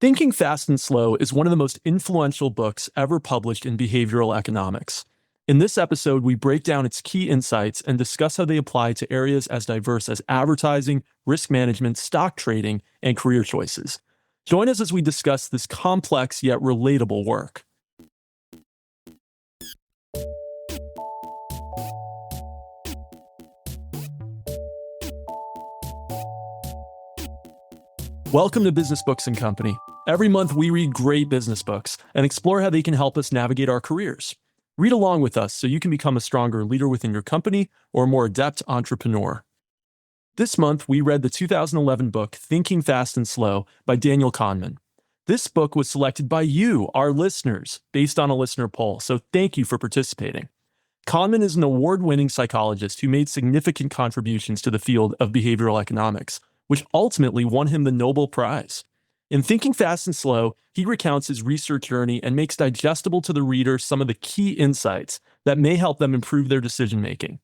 Thinking Fast and Slow is one of the most influential books ever published in behavioral economics. In this episode, we break down its key insights and discuss how they apply to areas as diverse as advertising, risk management, stock trading, and career choices. Join us as we discuss this complex yet relatable work. Welcome to Business Books and Company. Every month we read great business books and explore how they can help us navigate our careers. Read along with us so you can become a stronger leader within your company or a more adept entrepreneur. This month we read the 2011 book Thinking Fast and Slow by Daniel Kahneman. This book was selected by you, our listeners, based on a listener poll, so thank you for participating. Kahneman is an award-winning psychologist who made significant contributions to the field of behavioral economics, which ultimately won him the Nobel Prize. In Thinking Fast and Slow, he recounts his research journey and makes digestible to the reader some of the key insights that may help them improve their decision-making.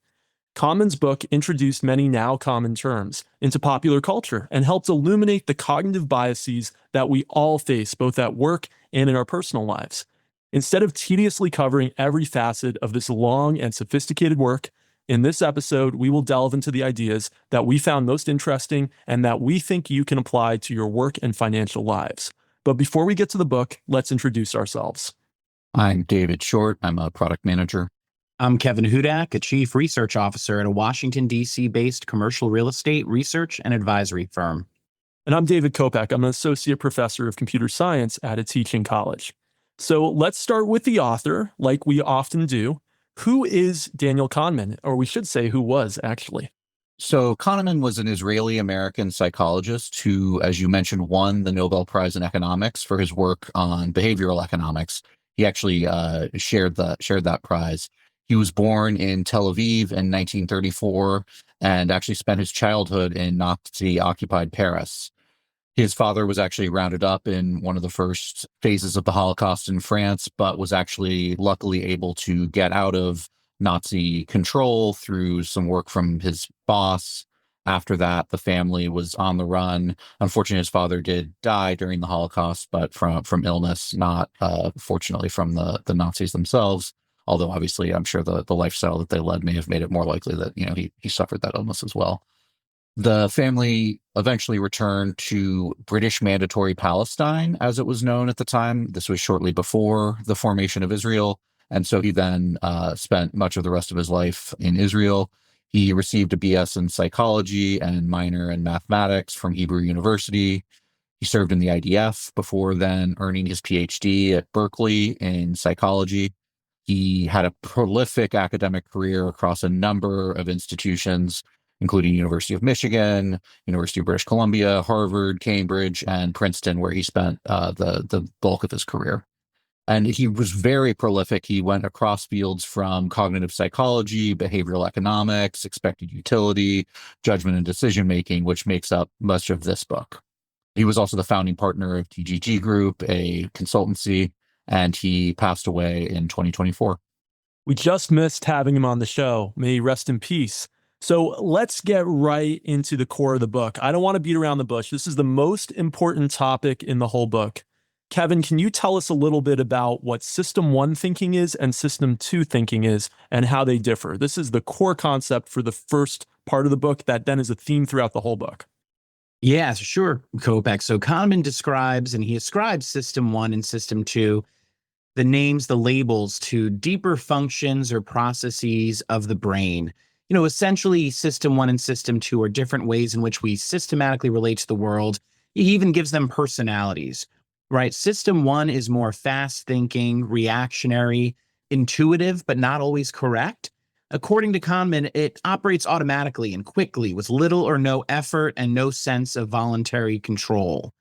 Kahneman's book introduced many now common terms into popular culture and helped illuminate the cognitive biases that we all face both at work and in our personal lives. Instead of tediously covering every facet of this long and sophisticated work, in this episode, we will delve into the ideas that we found most interesting and that we think you can apply to your work and financial lives. But before we get to the book, let's introduce ourselves. I'm David Short. I'm a product manager. I'm Kevin Hudak, a chief research officer at a Washington, D.C.-based commercial real estate research and advisory firm. And I'm David Kopak. I'm an associate professor of computer science at a teaching college. So let's start with the author, like we often do. Who is Daniel Kahneman? Or we should say who was, actually. So Kahneman was an Israeli-American psychologist who, as you mentioned, won the Nobel Prize in economics for his work on behavioral economics. He actually shared that prize. He was born in Tel Aviv in 1934 and actually spent his childhood in Nazi-occupied Paris. His father was actually rounded up in one of the first phases of the Holocaust in France, but was actually luckily able to get out of Nazi control through some work from his boss. After that, the family was on the run. Unfortunately, his father did die during the Holocaust, but from illness, not fortunately from the Nazis themselves. Although obviously, I'm sure the lifestyle that they led may have made it more likely that he suffered that illness as well. The family eventually returned to British Mandatory Palestine, as it was known at the time. This was shortly before the formation of Israel. And so he then spent much of the rest of his life in Israel. He received a BS in psychology and minor in mathematics from Hebrew University. He served in the IDF before then earning his PhD at Berkeley in psychology. He had a prolific academic career across a number of institutions, including University of Michigan, University of British Columbia, Harvard, Cambridge, and Princeton, where he spent the bulk of his career. And he was very prolific. He went across fields from cognitive psychology, behavioral economics, expected utility, judgment and decision-making, which makes up much of this book. He was also the founding partner of TGG Group, a consultancy, and he passed away in 2024. We just missed having him on the show. May he rest in peace. So let's get right into the core of the book. I don't want to beat around the bush. This is the most important topic in the whole book. Kevin, can you tell us a little bit about what System 1 thinking is and System 2 thinking is and how they differ? This is the core concept for the first part of the book that then is a theme throughout the whole book. Yeah, sure, Kopak. So Kahneman describes, and he ascribes System 1 and System 2, the names, the labels to deeper functions or processes of the brain. Essentially, System 1 and System 2 are different ways in which we systematically relate to the world. He even gives them personalities, right? System 1 is more fast-thinking, reactionary, intuitive, but not always correct. According to Kahneman, it operates automatically and quickly with little or no effort and no sense of voluntary control.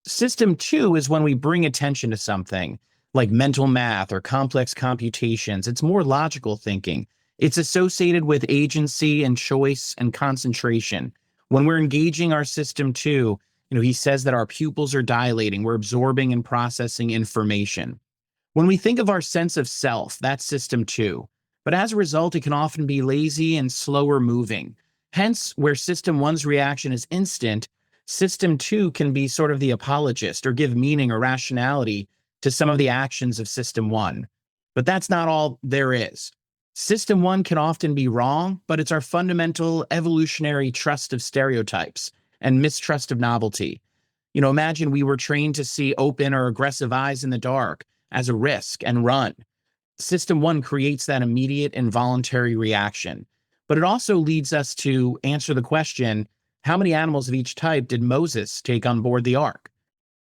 System 2 is when we bring attention to something, like mental math or complex computations. It's more logical thinking. It's associated with agency and choice and concentration. When we're engaging our System 2, he says that our pupils are dilating. We're absorbing and processing information. When we think of our sense of self, that's System 2. But as a result, it can often be lazy and slower moving. Hence, where System 1's reaction is instant, System 2 can be sort of the apologist or give meaning or rationality to some of the actions of System 1. But that's not all there is. System 1 can often be wrong, but it's our fundamental evolutionary trust of stereotypes and mistrust of novelty. Imagine we were trained to see open or aggressive eyes in the dark as a risk and run. System 1 creates that immediate involuntary reaction. But it also leads us to answer the question, how many animals of each type did Moses take on board the ark?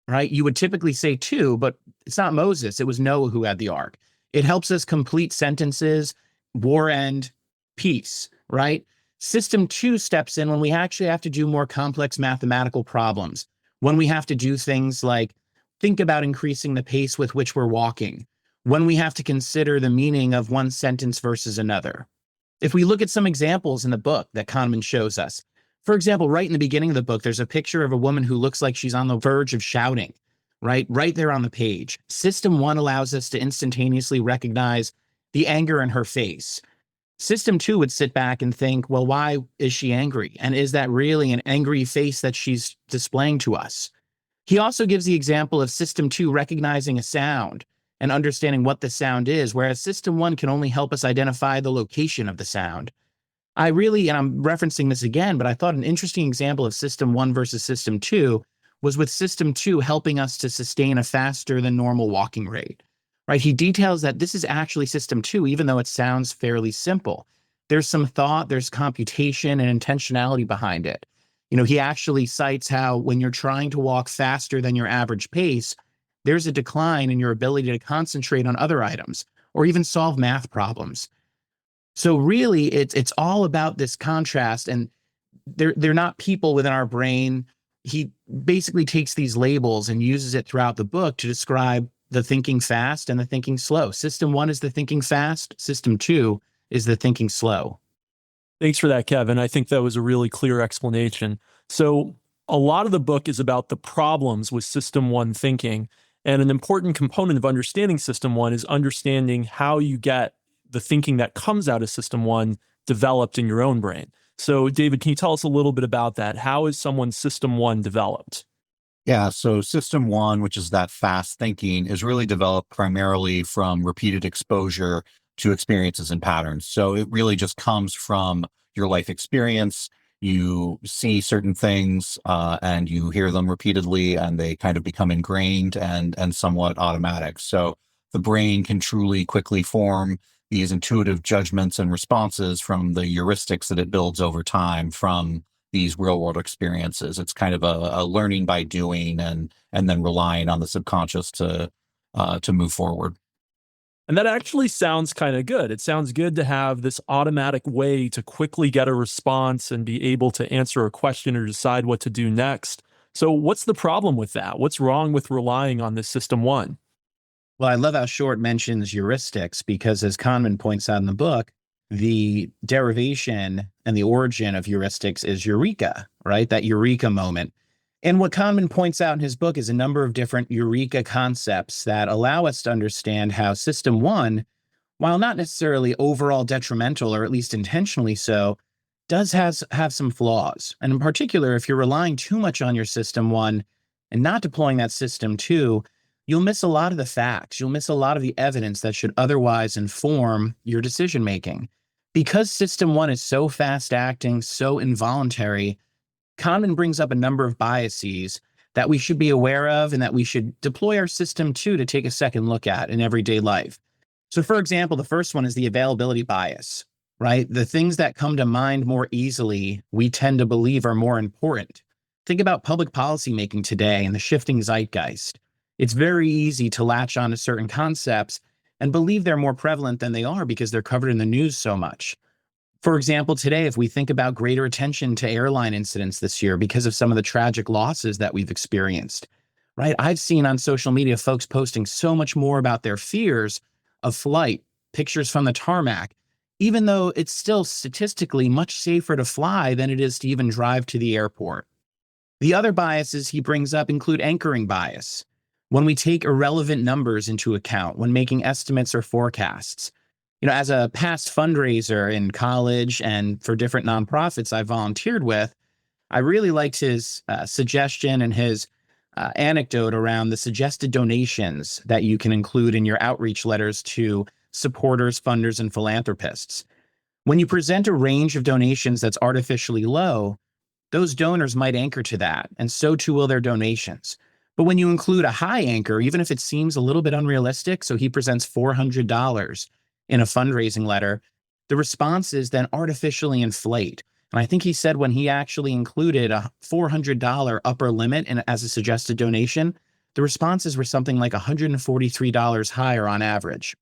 Right? You would typically say 2, but it's not Moses. It was Noah who had the ark. It helps us complete sentences, war end, peace, right? System 2 steps in when we actually have to do more complex mathematical problems, when we have to do things like think about increasing the pace with which we're walking, when we have to consider the meaning of one sentence versus another. If we look at some examples in the book that Kahneman shows us, for example, right in the beginning of the book, there's a picture of a woman who looks like she's on the verge of shouting, right there on the page. System 1 allows us to instantaneously recognize the anger in her face. System 2 would sit back and think, well, why is she angry? And is that really an angry face that she's displaying to us? He also gives the example of System 2 recognizing a sound and understanding what the sound is, whereas System 1 can only help us identify the location of the sound. And I'm referencing this again, but I thought an interesting example of System 1 versus System 2 was with System 2 helping us to sustain a faster than normal walking rate, right? He details that this is actually System 2, even though it sounds fairly simple. There's some thought, there's computation and intentionality behind it. He actually cites how when you're trying to walk faster than your average pace, there's a decline in your ability to concentrate on other items or even solve math problems. So really, it's all about this contrast, and they're not people within our brain. He basically takes these labels and uses it throughout the book to describe the thinking fast and the thinking slow. System 1 is the thinking fast. System 2 is the thinking slow. Thanks for that, Kevin. I think that was a really clear explanation. So a lot of the book is about the problems with System 1 thinking. And an important component of understanding System 1 is understanding how you get the thinking that comes out of System 1 developed in your own brain. So, David, can you tell us a little bit about that? How is someone's System 1 developed? Yeah, so System 1, which is that fast thinking, is really developed primarily from repeated exposure to experiences and patterns. So it really just comes from your life experience. You see certain things and you hear them repeatedly, and they kind of become ingrained and somewhat automatic. So the brain can truly quickly form these intuitive judgments and responses from the heuristics that it builds over time from these real world experiences. It's kind of a learning by doing and then relying on the subconscious to move forward. And that actually sounds kind of good. It sounds good to have this automatic way to quickly get a response and be able to answer a question or decide what to do next. So what's the problem with that? What's wrong with relying on this System 1? Well, I love how Short mentions heuristics because, as Kahneman points out in the book, the derivation and the origin of heuristics is eureka, right? That eureka moment. And what Kahneman points out in his book is a number of different eureka concepts that allow us to understand how System 1, while not necessarily overall detrimental, or at least intentionally so, does have some flaws. And in particular, if you're relying too much on your System 1 and not deploying that System 2, you'll miss a lot of the facts. You'll miss a lot of the evidence that should otherwise inform your decision making. Because System 1 is so fast acting, so involuntary, Kahneman brings up a number of biases that we should be aware of and that we should deploy our System 2 to take a second look at in everyday life. So, for example, the first one is the availability bias, right? The things that come to mind more easily, we tend to believe are more important. Think about public policy making today and the shifting zeitgeist. It's very easy to latch on to certain concepts and believe they're more prevalent than they are because they're covered in the news so much. For example, today, if we think about greater attention to airline incidents this year because of some of the tragic losses that we've experienced, right? I've seen on social media folks posting so much more about their fears of flight, pictures from the tarmac, even though it's still statistically much safer to fly than it is to even drive to the airport. The other biases he brings up include anchoring bias. When we take irrelevant numbers into account when making estimates or forecasts. As a past fundraiser in college and for different nonprofits I volunteered with, I really liked his suggestion and his anecdote around the suggested donations that you can include in your outreach letters to supporters, funders, and philanthropists. When you present a range of donations that's artificially low, those donors might anchor to that, and so too will their donations. But when you include a high anchor, even if it seems a little bit unrealistic, so he presents $400 in a fundraising letter, the responses then artificially inflate. And I think he said when he actually included a $400 upper limit as a suggested donation, the responses were something like $143 higher on average.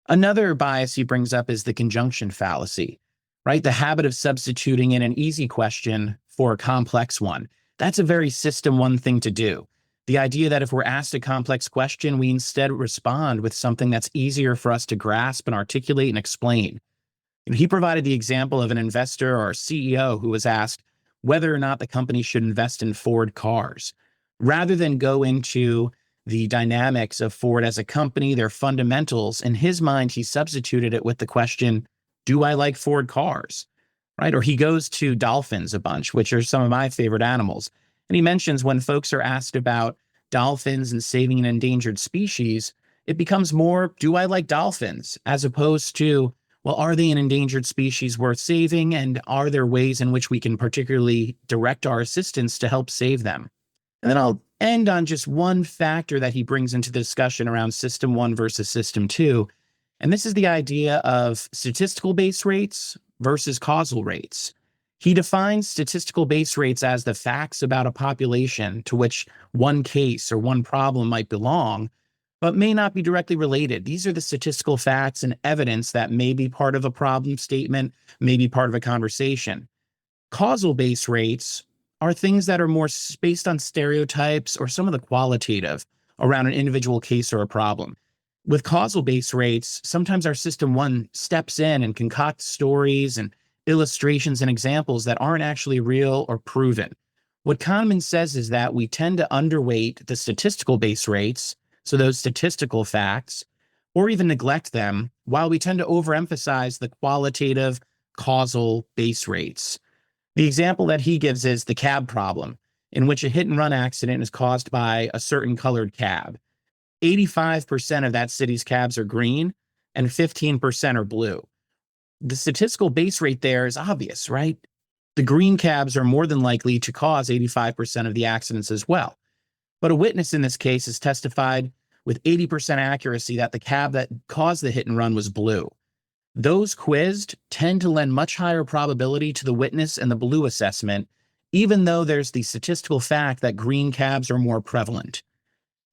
Another bias he brings up is the conjunction fallacy, right? The habit of substituting in an easy question for a complex one. That's a very system one thing to do. The idea that if we're asked a complex question, we instead respond with something that's easier for us to grasp and articulate and explain. And he provided the example of an investor or a CEO who was asked whether or not the company should invest in Ford cars. Rather than go into the dynamics of Ford as a company, their fundamentals, in his mind, he substituted it with the question, do I like Ford cars? Right? Or he goes to dolphins a bunch, which are some of my favorite animals. And he mentions when folks are asked about dolphins and saving an endangered species, it becomes more, do I like dolphins? As opposed to, well, are they an endangered species worth saving? And are there ways in which we can particularly direct our assistance to help save them? And then I'll end on just one factor that he brings into the discussion around system one versus system two. And this is the idea of statistical base rates versus causal rates. He defines statistical base rates as the facts about a population to which one case or one problem might belong, but may not be directly related. These are the statistical facts and evidence that may be part of a problem statement, may be part of a conversation. Causal base rates are things that are more based on stereotypes or some of the qualitative around an individual case or a problem. With causal base rates, sometimes our system one steps in and concocts stories and illustrations and examples that aren't actually real or proven. What Kahneman says is that we tend to underweight the statistical base rates, so those statistical facts, or even neglect them, while we tend to overemphasize the qualitative causal base rates. The example that he gives is the cab problem, in which a hit and run accident is caused by a certain colored cab. 85% of that city's cabs are green and 15% are blue. The statistical base rate there is obvious, right? The green cabs are more than likely to cause 85% of the accidents as well. But a witness in this case has testified with 80% accuracy that the cab that caused the hit and run was blue. Those quizzed tend to lend much higher probability to the witness and the blue assessment, even though there's the statistical fact that green cabs are more prevalent.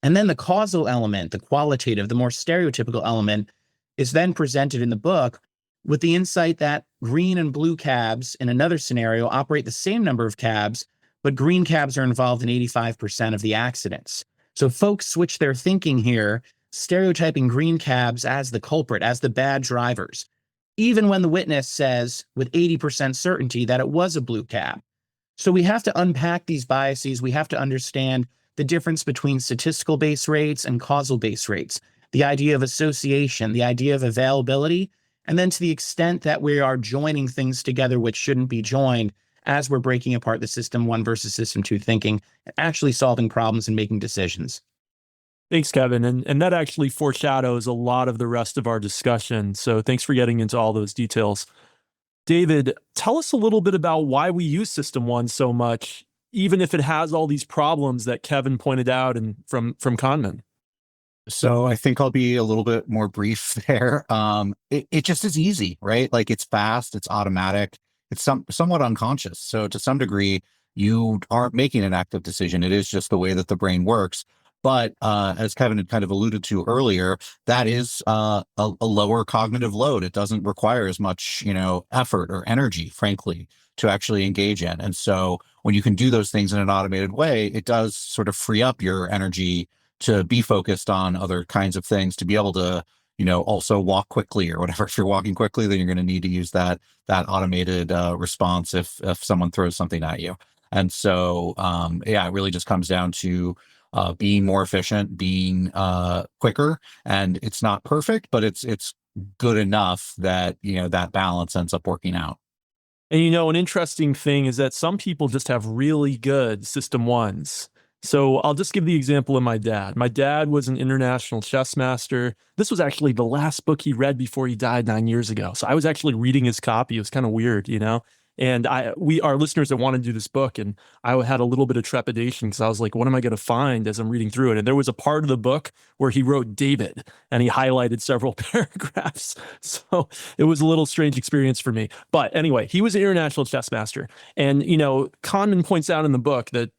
And then the causal element, the qualitative, the more stereotypical element, is then presented in the book with the insight that green and blue cabs in another scenario operate the same number of cabs, but green cabs are involved in 85% of the accidents. So folks switch their thinking here, stereotyping green cabs as the culprit, as the bad drivers, even when the witness says with 80% certainty that it was a blue cab. So we have to unpack these biases. We have to understand the difference between statistical base rates and causal base rates, the idea of association, the idea of availability, and then to the extent that we are joining things together which shouldn't be joined as we're breaking apart the system one versus system two thinking, and actually solving problems and making decisions. Thanks, Kevin. And that actually foreshadows a lot of the rest of our discussion. So thanks for getting into all those details. David, tell us a little bit about why we use System 1 so much, even if it has all these problems that Kevin pointed out and from Kahneman. So I think I'll be a little bit more brief there. It just is easy, right? Like it's fast, it's automatic, it's somewhat unconscious. So to some degree, you aren't making an active decision. It is just the way that the brain works. But as Kevin had kind of alluded to earlier, that is a lower cognitive load. It doesn't require as much, effort or energy, frankly, to actually engage in. And so when you can do those things in an automated way, it does sort of free up your energy to be focused on other kinds of things, to be able to, also walk quickly or whatever. If you're walking quickly, then you're going to need to use that automated response if someone throws something at you. And so, it really just comes down to being more efficient, being quicker, and it's not perfect, but it's good enough that that balance ends up working out. And an interesting thing is that some people just have really good system ones. So I'll just give the example of my dad. My dad was an international chess master. This was actually the last book he read before he died 9 years ago. So I was actually reading his copy. It was kind of weird. And our listeners that want to do this book, and I had a little bit of trepidation because I was like, what am I going to find as I'm reading through it? And there was a part of the book where he wrote David and he highlighted several paragraphs. So it was a little strange experience for me. But anyway, he was an international chess master. And, Kahneman points out in the book that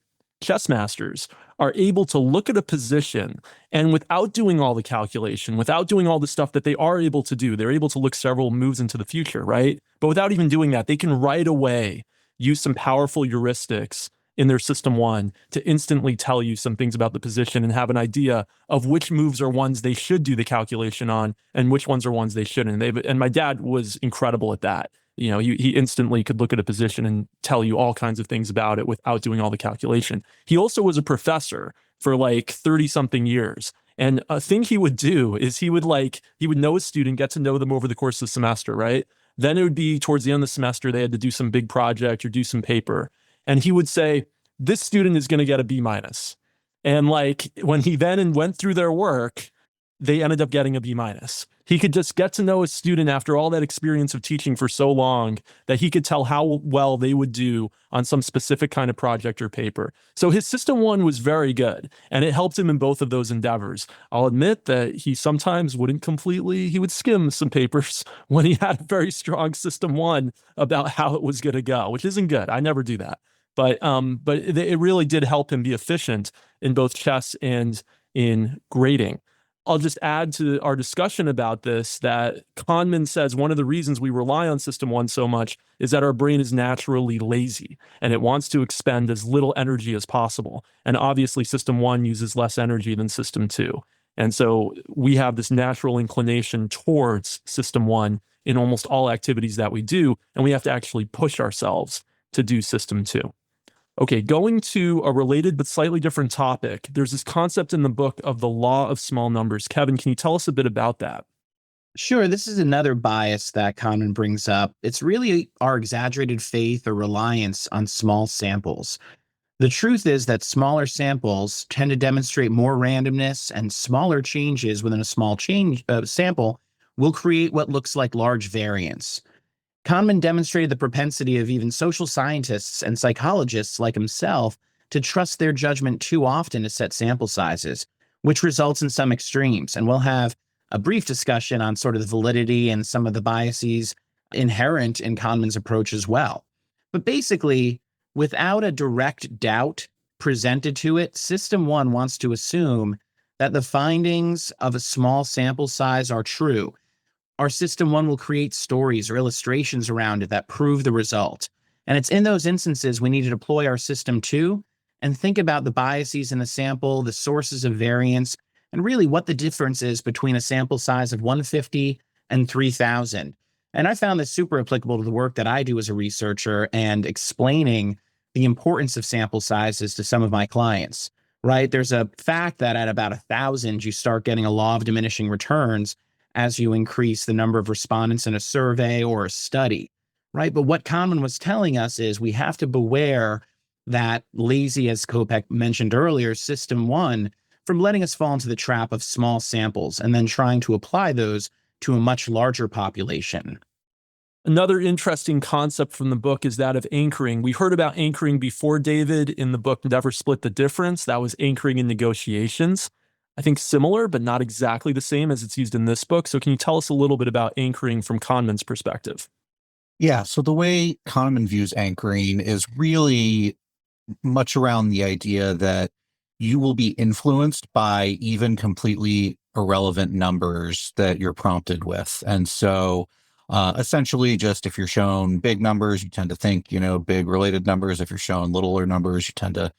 chess masters are able to look at a position and without doing all the calculation, without doing all the stuff that they are able to do, they're able to look several moves into the future, right? But without even doing that, they can right away use some powerful heuristics in their system one to instantly tell you some things about the position and have an idea of which moves are ones they should do the calculation on and which ones are ones they shouldn't. And my dad was incredible at that. He instantly could look at a position and tell you all kinds of things about it without doing all the calculation. He also was a professor for like 30 something years. And a thing he would do is he would know a student, get to know them over the course of the semester, right? Then it would be towards the end of the semester, they had to do some big project or do some paper. And he would say, this student is going to get a B minus. And when he then went through their work, they ended up getting a B minus. He could just get to know a student after all that experience of teaching for so long that he could tell how well they would do on some specific kind of project or paper. So his system one was very good, and it helped him in both of those endeavors. I'll admit that he sometimes he would skim some papers when he had a very strong system one about how it was going to go, which isn't good. I never do that. But it really did help him be efficient in both chess and in grading. I'll just add to our discussion about this that Kahneman says one of the reasons we rely on system one so much is that our brain is naturally lazy and it wants to expend as little energy as possible. And obviously system one uses less energy than system two. And so we have this natural inclination towards system one in almost all activities that we do, and we have to actually push ourselves to do system two. Okay, going to a related but slightly different topic, there's this concept in the book of the law of small numbers. Kevin, can you tell us a bit about that? Sure, this is another bias that Kahneman brings up. It's really our exaggerated faith or reliance on small samples. The truth is that smaller samples tend to demonstrate more randomness, and smaller changes within a small sample will create what looks like large variance. Kahneman demonstrated the propensity of even social scientists and psychologists like himself to trust their judgment too often to set sample sizes, which results in some extremes. And we'll have a brief discussion on sort of the validity and some of the biases inherent in Kahneman's approach as well. But basically, without a direct doubt presented to it, System 1 wants to assume that the findings of a small sample size are true. Our System 1 will create stories or illustrations around it that prove the result. And it's in those instances we need to deploy our System 2 and think about the biases in the sample, the sources of variance, and really what the difference is between a sample size of 150 and 3,000. And I found this super applicable to the work that I do as a researcher and explaining the importance of sample sizes to some of my clients, right? There's a fact that at about 1,000, you start getting a law of diminishing returns as you increase the number of respondents in a survey or a study, right? But what Kahneman was telling us is we have to beware that lazy, as Kopek mentioned earlier, System 1 from letting us fall into the trap of small samples and then trying to apply those to a much larger population. Another interesting concept from the book is that of anchoring. We heard about anchoring before, David, in the book Never Split the Difference. That was anchoring in negotiations. I think similar, but not exactly the same as it's used in this book. So can you tell us a little bit about anchoring from Kahneman's perspective? Yeah, so the way Kahneman views anchoring is really much around the idea that you will be influenced by even completely irrelevant numbers that you're prompted with. And so essentially just if you're shown big numbers, you tend to think, big related numbers. If you're shown littler numbers, you tend to,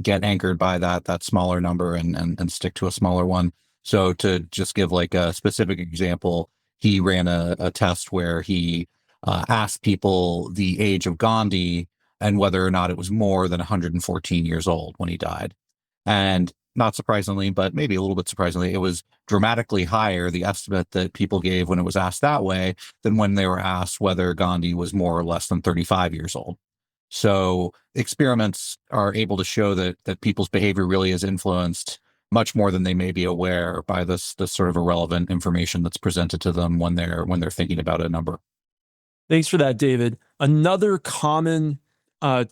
get anchored by that smaller number and stick to a smaller one. So to just give like a specific example, he ran a test where he asked people the age of Gandhi and whether or not it was more than 114 years old when he died. And not surprisingly, but maybe a little bit surprisingly, it was dramatically higher, the estimate that people gave when it was asked that way, than when they were asked whether Gandhi was more or less than 35 years old. So experiments are able to show that people's behavior really is influenced much more than they may be aware by this sort of irrelevant information that's presented to them when they're thinking about a number. Thanks for that, David. Another common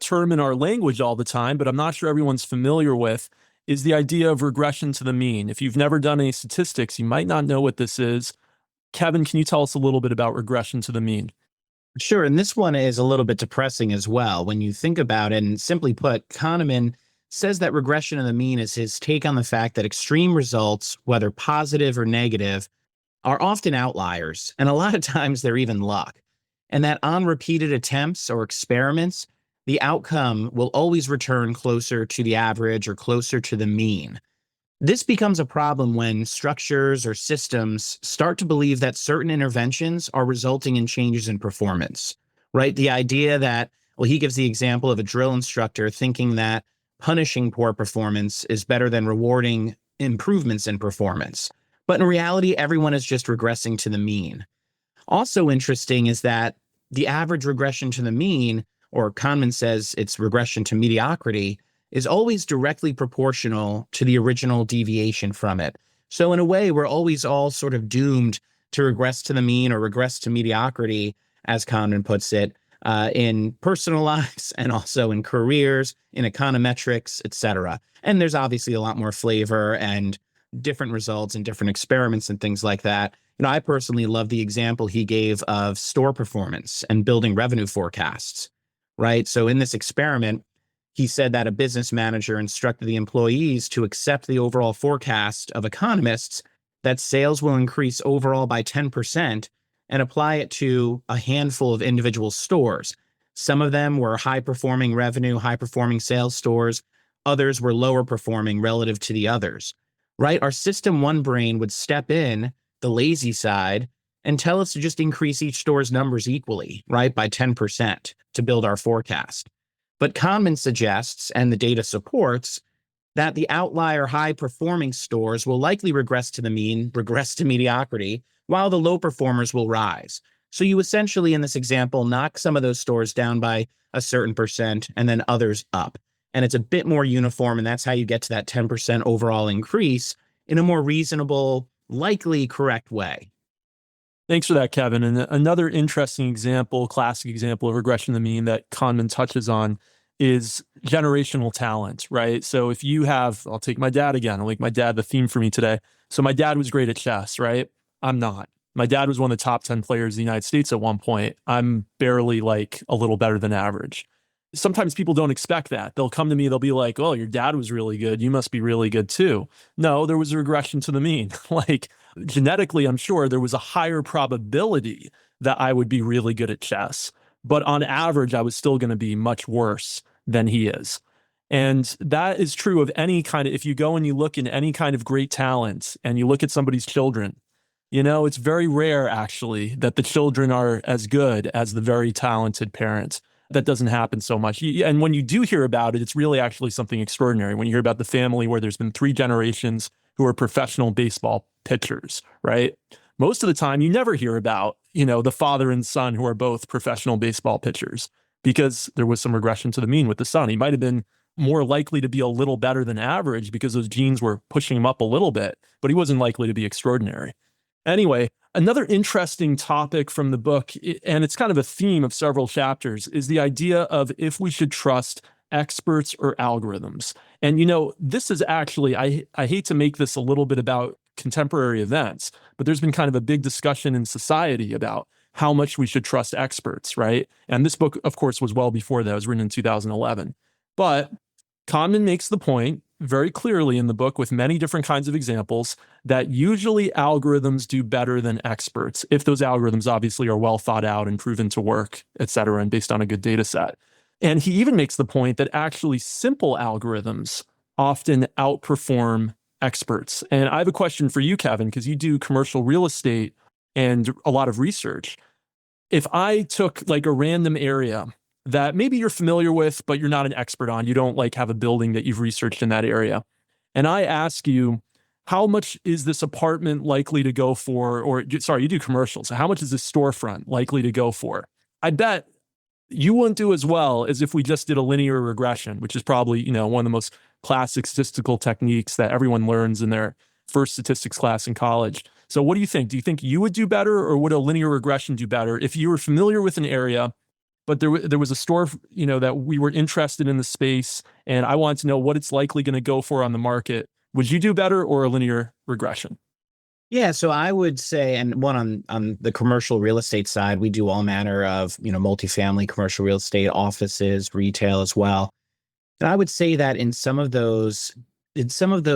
term in our language all the time, but I'm not sure everyone's familiar with, is the idea of regression to the mean. If you've never done any statistics, you might not know what this is. Kevin, can you tell us a little bit about regression to the mean? Sure. And this one is a little bit depressing as well. When you think about it, and simply put, Kahneman says that regression to the mean is his take on the fact that extreme results, whether positive or negative, are often outliers. And a lot of times they're even luck. And that on repeated attempts or experiments, the outcome will always return closer to the average or closer to the mean. This becomes a problem when structures or systems start to believe that certain interventions are resulting in changes in performance, right? The idea that, well, he gives the example of a drill instructor thinking that punishing poor performance is better than rewarding improvements in performance. But in reality, everyone is just regressing to the mean. Also interesting is that the average regression to the mean, or Kahneman says it's regression to mediocrity, is always directly proportional to the original deviation from it. So in a way, we're always all sort of doomed to regress to the mean or regress to mediocrity, as Kahneman puts it, in personal lives and also in careers, in econometrics, etc. And there's obviously a lot more flavor and different results and different experiments and things like that. I personally love the example he gave of store performance and building revenue forecasts, right? So in this experiment, he said that a business manager instructed the employees to accept the overall forecast of economists that sales will increase overall by 10% and apply it to a handful of individual stores. Some of them were high-performing revenue, high-performing sales stores. Others were lower performing relative to the others, right? Our system one brain would step in, the lazy side, and tell us to just increase each store's numbers equally, right, by 10% to build our forecast. But Kahneman suggests, and the data supports, that the outlier high-performing stores will likely regress to the mean, regress to mediocrity, while the low performers will rise. So you essentially, in this example, knock some of those stores down by a certain percent and then others up. And it's a bit more uniform, and that's how you get to that 10% overall increase in a more reasonable, likely correct way. Thanks for that, Kevin. And another interesting example, classic example of regression to the mean that Kahneman touches on is generational talent, right? So if you have, I'll take my dad again. I'll make my dad the theme for me today. So my dad was great at chess, right? I'm not. My dad was one of the top 10 players in the United States at one point. I'm barely like a little better than average. Sometimes people don't expect that. They'll come to me, they'll be like, oh, your dad was really good. You must be really good too. No, there was a regression to the mean. Like genetically, I'm sure there was a higher probability that I would be really good at chess. But on average, I was still going to be much worse than he is. And that is true of any kind of, if you go and you look in any kind of great talent and you look at somebody's children, it's very rare actually that the children are as good as the very talented parents. That doesn't happen so much. And when you do hear about it, it's really actually something extraordinary. When you hear about the family where there's been 3 generations who are professional baseball pitchers, right? Most of the time, you never hear about, the father and son who are both professional baseball pitchers because there was some regression to the mean with the son. He might have been more likely to be a little better than average because those genes were pushing him up a little bit, but he wasn't likely to be extraordinary. Anyway, another interesting topic from the book, and it's kind of a theme of several chapters, is the idea of if we should trust experts or algorithms. And, this is actually, I hate to make this a little bit about contemporary events, but there's been kind of a big discussion in society about how much we should trust experts, right? And this book, of course, was well before that. It was written in 2011. But Kahneman makes the point very clearly in the book with many different kinds of examples that usually algorithms do better than experts if those algorithms obviously are well thought out and proven to work, et cetera, and based on a good data set. And he even makes the point that actually simple algorithms often outperform experts. And I have a question for you, Kevin, because you do commercial real estate and a lot of research. If I took like a random area that maybe you're familiar with, but you're not an expert on, you don't like have a building that you've researched in that area, and I ask you, how much is this apartment likely to go for, or sorry, you do commercials. So how much is this storefront likely to go for? I bet you wouldn't do as well as if we just did a linear regression, which is probably, one of the most classic statistical techniques that everyone learns in their first statistics class in college. So what do you think? Do you think you would do better, or would a linear regression do better if you were familiar with an area, but there was a store, that we were interested in the space and I wanted to know what it's likely going to go for on the market? Would you do better, or a linear regression? Yeah, so I would say, and one on the commercial real estate side, we do all manner of, multifamily commercial real estate, offices, retail as well. And I would say that in some of those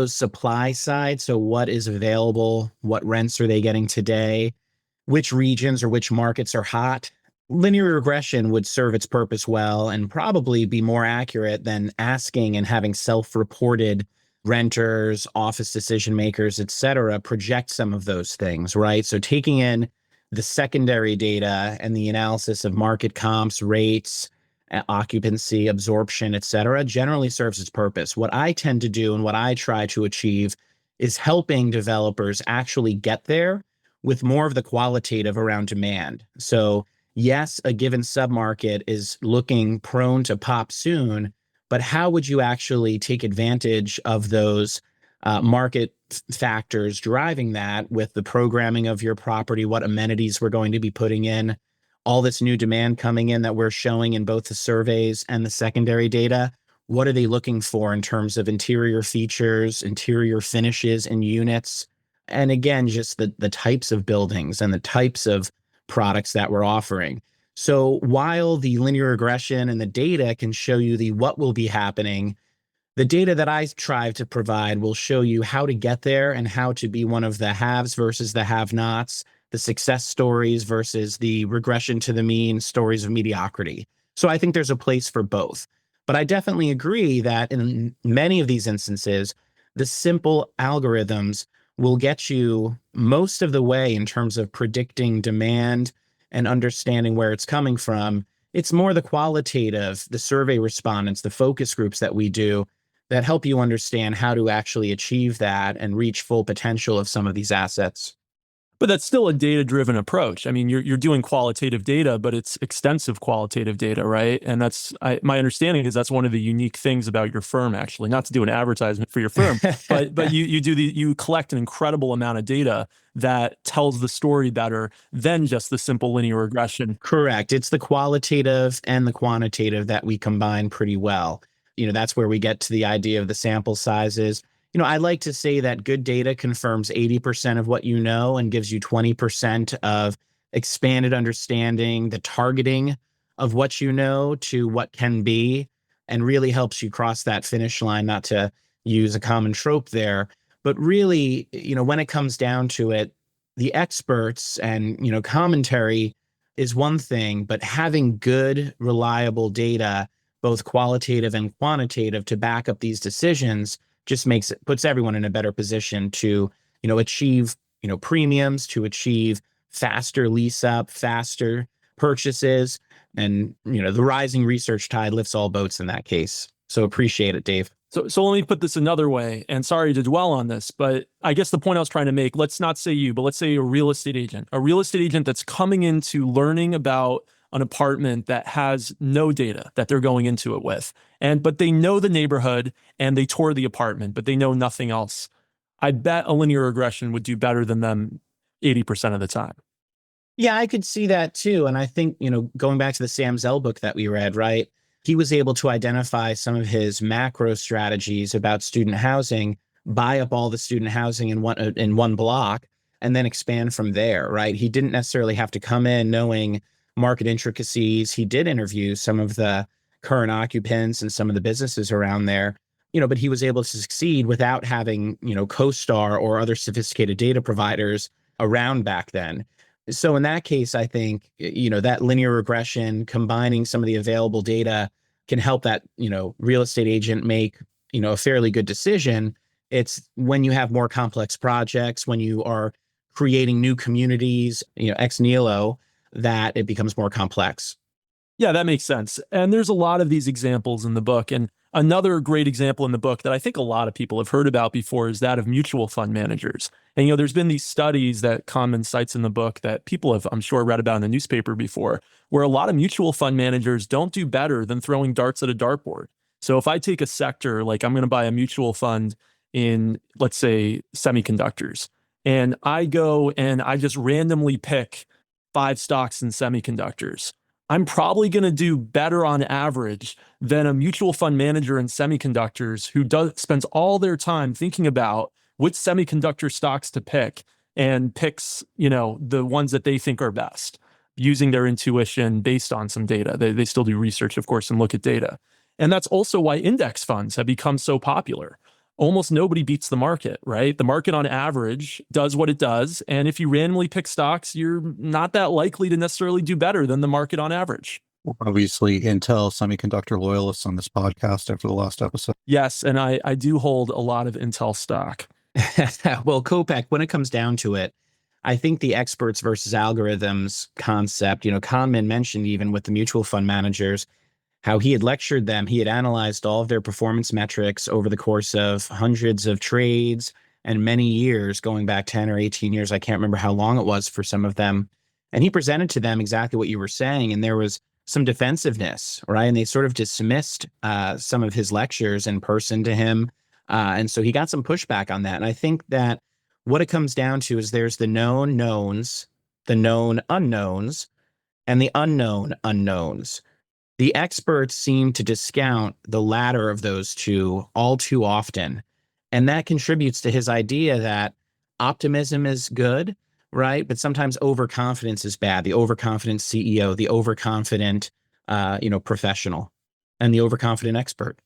supply side, so what is available, what rents are they getting today, which regions or which markets are hot, linear regression would serve its purpose well and probably be more accurate than asking and having self-reported renters, office decision makers, et cetera, project some of those things, right? So taking in the secondary data and the analysis of market comps, rates, occupancy, absorption, et cetera, generally serves its purpose. What I tend to do and what I try to achieve is helping developers actually get there with more of the qualitative around demand. So yes, a given submarket is looking prone to pop soon, but how would you actually take advantage of those market factors driving that with the programming of your property, what amenities we're going to be putting in, all this new demand coming in that we're showing in both the surveys and the secondary data? What are they looking for in terms of interior features, interior finishes and units? And again, just the types of buildings and the types of products that we're offering. So while the linear regression and the data can show you the what will be happening, the data that I try to provide will show you how to get there and how to be one of the haves versus the have-nots, the success stories versus the regression to the mean stories of mediocrity. So I think there's a place for both. But I definitely agree that in many of these instances, the simple algorithms will get you most of the way in terms of predicting demand and understanding where it's coming from. It's more the qualitative, the survey respondents, the focus groups that we do that help you understand how to actually achieve that and reach full potential of some of these assets. But that's still a data-driven approach. I mean, you're doing qualitative data, but it's extensive qualitative data, right? And my understanding is that's one of the unique things about your firm, actually. Not to do an advertisement for your firm, but you collect an incredible amount of data that tells the story better than just the simple linear regression. Correct. It's the qualitative and the quantitative that we combine pretty well. That's where we get to the idea of the sample sizes. I like to say that good data confirms 80% of what you know and gives you 20% of expanded understanding, the targeting of what you know to what can be, and really helps you cross that finish line, not to use a common trope there. But really, when it comes down to it, the experts and, commentary is one thing, but having good, reliable data, both qualitative and quantitative, to back up these decisions just puts everyone in a better position to, achieve, premiums, to achieve faster lease up, faster purchases. And, the rising research tide lifts all boats in that case. So appreciate it, Dave. So let me put this another way, and sorry to dwell on this, but I guess the point I was trying to make, let's not say you, but let's say a real estate agent that's coming into learning about an apartment that has no data that they're going into it with. But they know the neighborhood and they tour the apartment, but they know nothing else. I bet a linear regression would do better than them 80% of the time. Yeah, I could see that too. And I think, going back to the Sam Zell book that we read, right? He was able to identify some of his macro strategies about student housing, buy up all the student housing in one block, and then expand from there, right? He didn't necessarily have to come in knowing market intricacies. He did interview some of the current occupants and some of the businesses around there, but he was able to succeed without having, CoStar or other sophisticated data providers around back then. So in that case, I think, that linear regression, combining some of the available data, can help that, real estate agent make, a fairly good decision. It's when you have more complex projects, when you are creating new communities, ex nihilo, that it becomes more complex. Yeah, that makes sense. And there's a lot of these examples in the book. And Another great example in the book that I think a lot of people have heard about before is that of mutual fund managers. And, there's been these studies that Kahneman cites in the book that people have, I'm sure, read about in the newspaper before, where a lot of mutual fund managers don't do better than throwing darts at a dartboard. So if I take a sector, like I'm going to buy a mutual fund in, let's say, semiconductors, and I go and I just randomly pick 5 stocks in semiconductors, I'm probably going to do better on average than a mutual fund manager in semiconductors who spends all their time thinking about which semiconductor stocks to pick and picks, the ones that they think are best, using their intuition based on some data. They still do research, of course, and look at data. And that's also why index funds have become so popular. Almost nobody beats the market, right? The market on average does what it does. And if you randomly pick stocks, you're not that likely to necessarily do better than the market on average. Obviously, Intel semiconductor loyalists on this podcast after the last episode. Yes, and I do hold a lot of Intel stock. Well, Kopech, when it comes down to it, I think the experts versus algorithms concept, Kahneman mentioned even with the mutual fund managers, how he had lectured them. He had analyzed all of their performance metrics over the course of hundreds of trades and many years, going back 10 or 18 years. I can't remember how long it was for some of them. And he presented to them exactly what you were saying. And there was some defensiveness, right? And they sort of dismissed some of his lectures in person to him. And so he got some pushback on that. And I think that what it comes down to is there's the known knowns, the known unknowns, and the unknown unknowns. The experts seem to discount the latter of those two all too often. And that contributes to his idea that optimism is good, right? But sometimes overconfidence is bad. The overconfident CEO, the overconfident, professional, and the overconfident expert.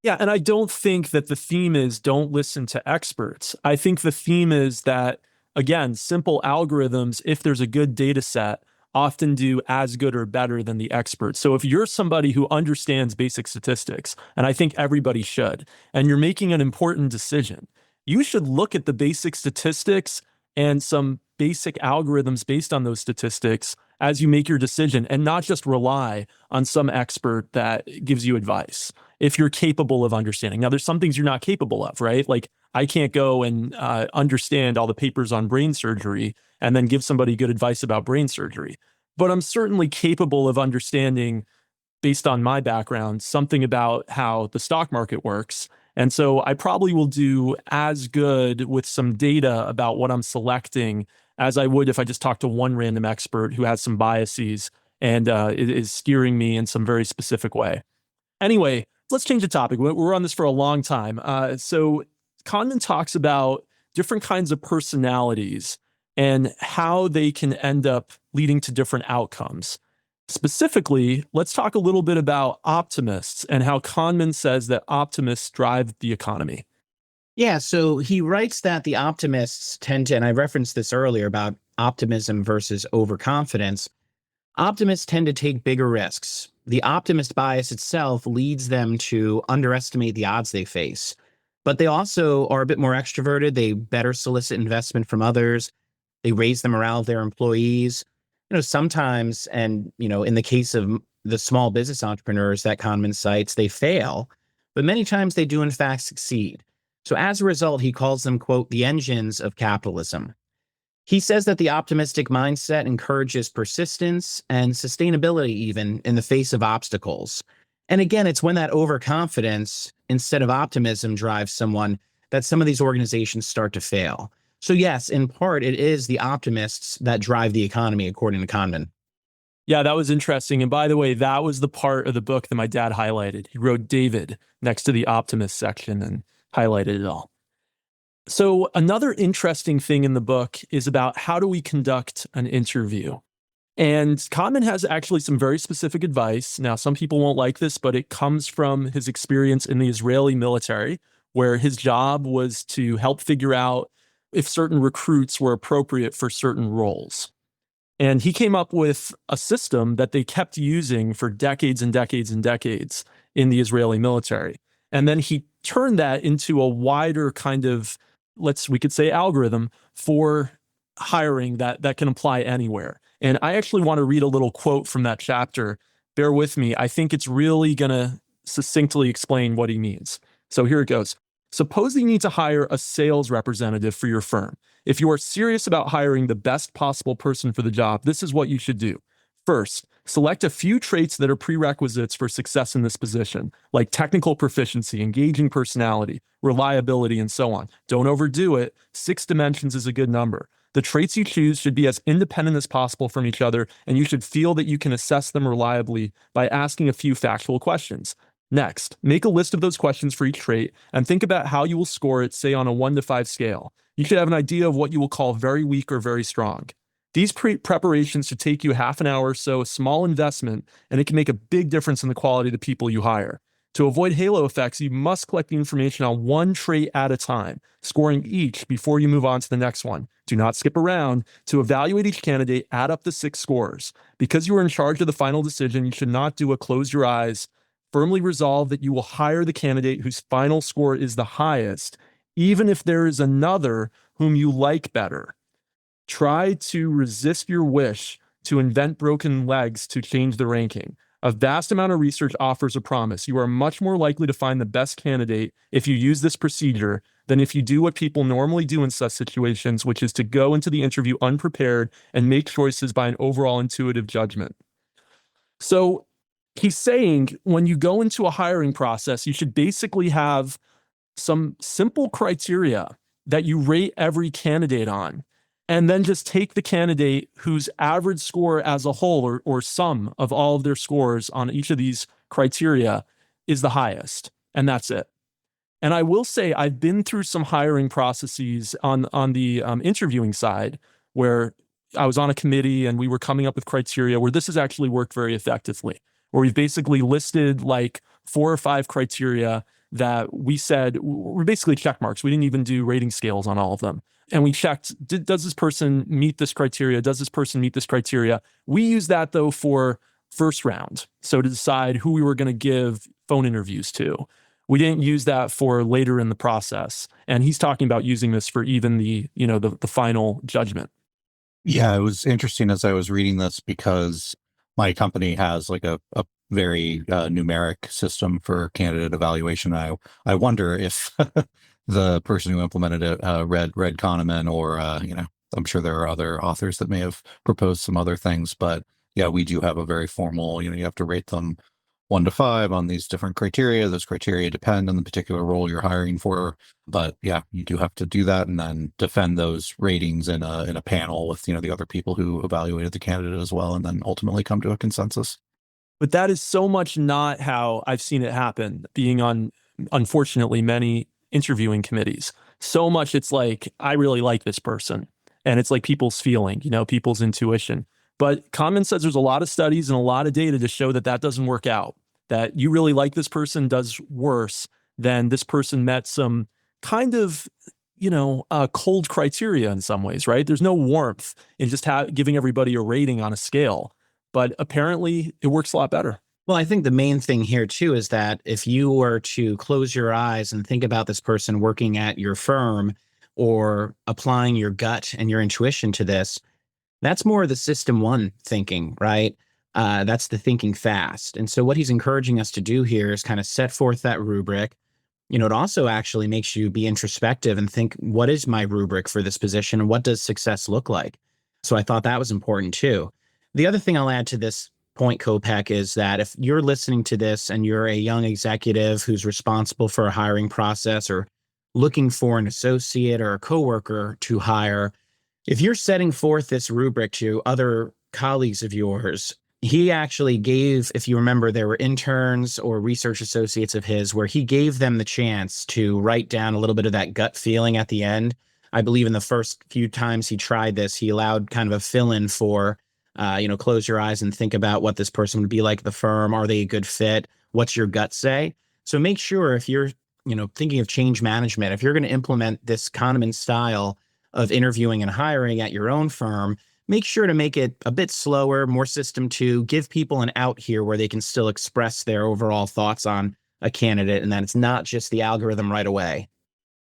Yeah, and I don't think that the theme is don't listen to experts. I think the theme is that, again, simple algorithms, if there's a good data set, often do as good or better than the experts. So if you're somebody who understands basic statistics, and I think everybody should, and you're making an important decision, you should look at the basic statistics and some basic algorithms based on those statistics as you make your decision, and not just rely on some expert that gives you advice if you're capable of understanding. Now, there's some things you're not capable of, right? Like I can't go and understand all the papers on brain surgery and then give somebody good advice about brain surgery. But I'm certainly capable of understanding, based on my background, something about how the stock market works. And so I probably will do as good with some data about what I'm selecting as I would if I just talked to one random expert who has some biases and is steering me in some very specific way. Anyway, let's change the topic. We're on this for a long time. So Kahneman talks about different kinds of personalities and how they can end up leading to different outcomes. Specifically, let's talk a little bit about optimists and how Kahneman says that optimists drive the economy. Yeah, so he writes that the optimists tend to, and I referenced this earlier about optimism versus overconfidence, optimists tend to take bigger risks. The optimist bias itself leads them to underestimate the odds they face. But they also are a bit more extroverted. They better solicit investment from others. They raise the morale of their employees. Sometimes, and, in the case of the small business entrepreneurs that Kahneman cites, they fail, but many times they do in fact succeed. So as a result, he calls them, quote, the engines of capitalism. He says that the optimistic mindset encourages persistence and sustainability even in the face of obstacles. And again, it's when that overconfidence instead of optimism drives someone that some of these organizations start to fail. So yes, in part, it is the optimists that drive the economy, according to Kahneman. Yeah, that was interesting. And by the way, that was the part of the book that my dad highlighted. He wrote David next to the optimist section and highlighted it all. So another interesting thing in the book is about how do we conduct an interview? And Kahneman has actually some very specific advice. Now, some people won't like this, but it comes from his experience in the Israeli military, where his job was to help figure out if certain recruits were appropriate for certain roles. And he came up with a system that they kept using for decades and decades and decades in the Israeli military. And then he turned that into a wider kind of, we could say algorithm for hiring that can apply anywhere. And I actually want to read a little quote from that chapter. Bear with me. I think it's really going to succinctly explain what he means. So here it goes. Suppose that you need to hire a sales representative for your firm. If you are serious about hiring the best possible person for the job, this is what you should do. First, select a few traits that are prerequisites for success in this position, like technical proficiency, engaging personality, reliability, and so on. Don't overdo it. 6 dimensions is a good number. The traits you choose should be as independent as possible from each other, and you should feel that you can assess them reliably by asking a few factual questions. Next, make a list of those questions for each trait and think about how you will score it, say on a 1 to 5 scale. You should have an idea of what you will call very weak or very strong. These preparations should take you half an hour or so, a small investment, and it can make a big difference in the quality of the people you hire. To avoid halo effects, you must collect the information on one trait at a time, scoring each before you move on to the next one. Do not skip around. To evaluate each candidate, add up the 6 scores. Because you are in charge of the final decision, you should not do a close your eyes. Firmly resolve that you will hire the candidate whose final score is the highest, even if there is another whom you like better. Try to resist your wish to invent broken legs to change the ranking. A vast amount of research offers a promise. You are much more likely to find the best candidate if you use this procedure than if you do what people normally do in such situations, which is to go into the interview unprepared and make choices by an overall intuitive judgment. So he's saying when you go into a hiring process, you should basically have some simple criteria that you rate every candidate on, and then just take the candidate whose average score as a whole or sum of all of their scores on each of these criteria is the highest. And that's it. And I will say I've been through some hiring processes on the interviewing side where I was on a committee and we were coming up with criteria where this has actually worked very effectively, where we've basically listed like 4 or 5 criteria that we said were basically check marks. We didn't even do rating scales on all of them. And we checked, does this person meet this criteria? Does this person meet this criteria? We use that, though, for first round. So to decide who we were going to give phone interviews to. We didn't use that for later in the process. And he's talking about using this for even the final judgment. Yeah, it was interesting as I was reading this because my company has like a very numeric system for candidate evaluation. I wonder if the person who implemented it read Kahneman or, I'm sure there are other authors that may have proposed some other things. But yeah, we do have a very formal, you have to rate them 1 to 5 on these different criteria. Those criteria depend on the particular role you're hiring for. But yeah, you do have to do that and then defend those ratings in a panel with, the other people who evaluated the candidate as well, and then ultimately come to a consensus. But that is so much not how I've seen it happen, being on, unfortunately, many interviewing committees. So much it's like, I really like this person. And it's like people's feeling, people's intuition. But Kahneman says there's a lot of studies and a lot of data to show that that doesn't work out. That you really like this person does worse than this person met some kind of, cold criteria in some ways, right? There's no warmth in just giving everybody a rating on a scale. But apparently it works a lot better. Well, I think the main thing here, too, is that if you were to close your eyes and think about this person working at your firm or applying your gut and your intuition to this, that's more of the system 1 thinking, right? That's the thinking fast. And so what he's encouraging us to do here is kind of set forth that rubric. It also actually makes you be introspective and think, what is my rubric for this position and what does success look like? So I thought that was important, too. The other thing I'll add to this point, Kopek, is that if you're listening to this and you're a young executive who's responsible for a hiring process or looking for an associate or a coworker to hire, if you're setting forth this rubric to other colleagues of yours, he actually gave, if you remember, there were interns or research associates of his where he gave them the chance to write down a little bit of that gut feeling at the end. I believe in the first few times he tried this, he allowed kind of a fill-in for close your eyes and think about what this person would be like at the firm. Are they a good fit? What's your gut say? So make sure if you're, thinking of change management, if you're going to implement this Kahneman style of interviewing and hiring at your own firm, make sure to make it a bit slower, more system 2, give people an out here where they can still express their overall thoughts on a candidate and that it's not just the algorithm right away.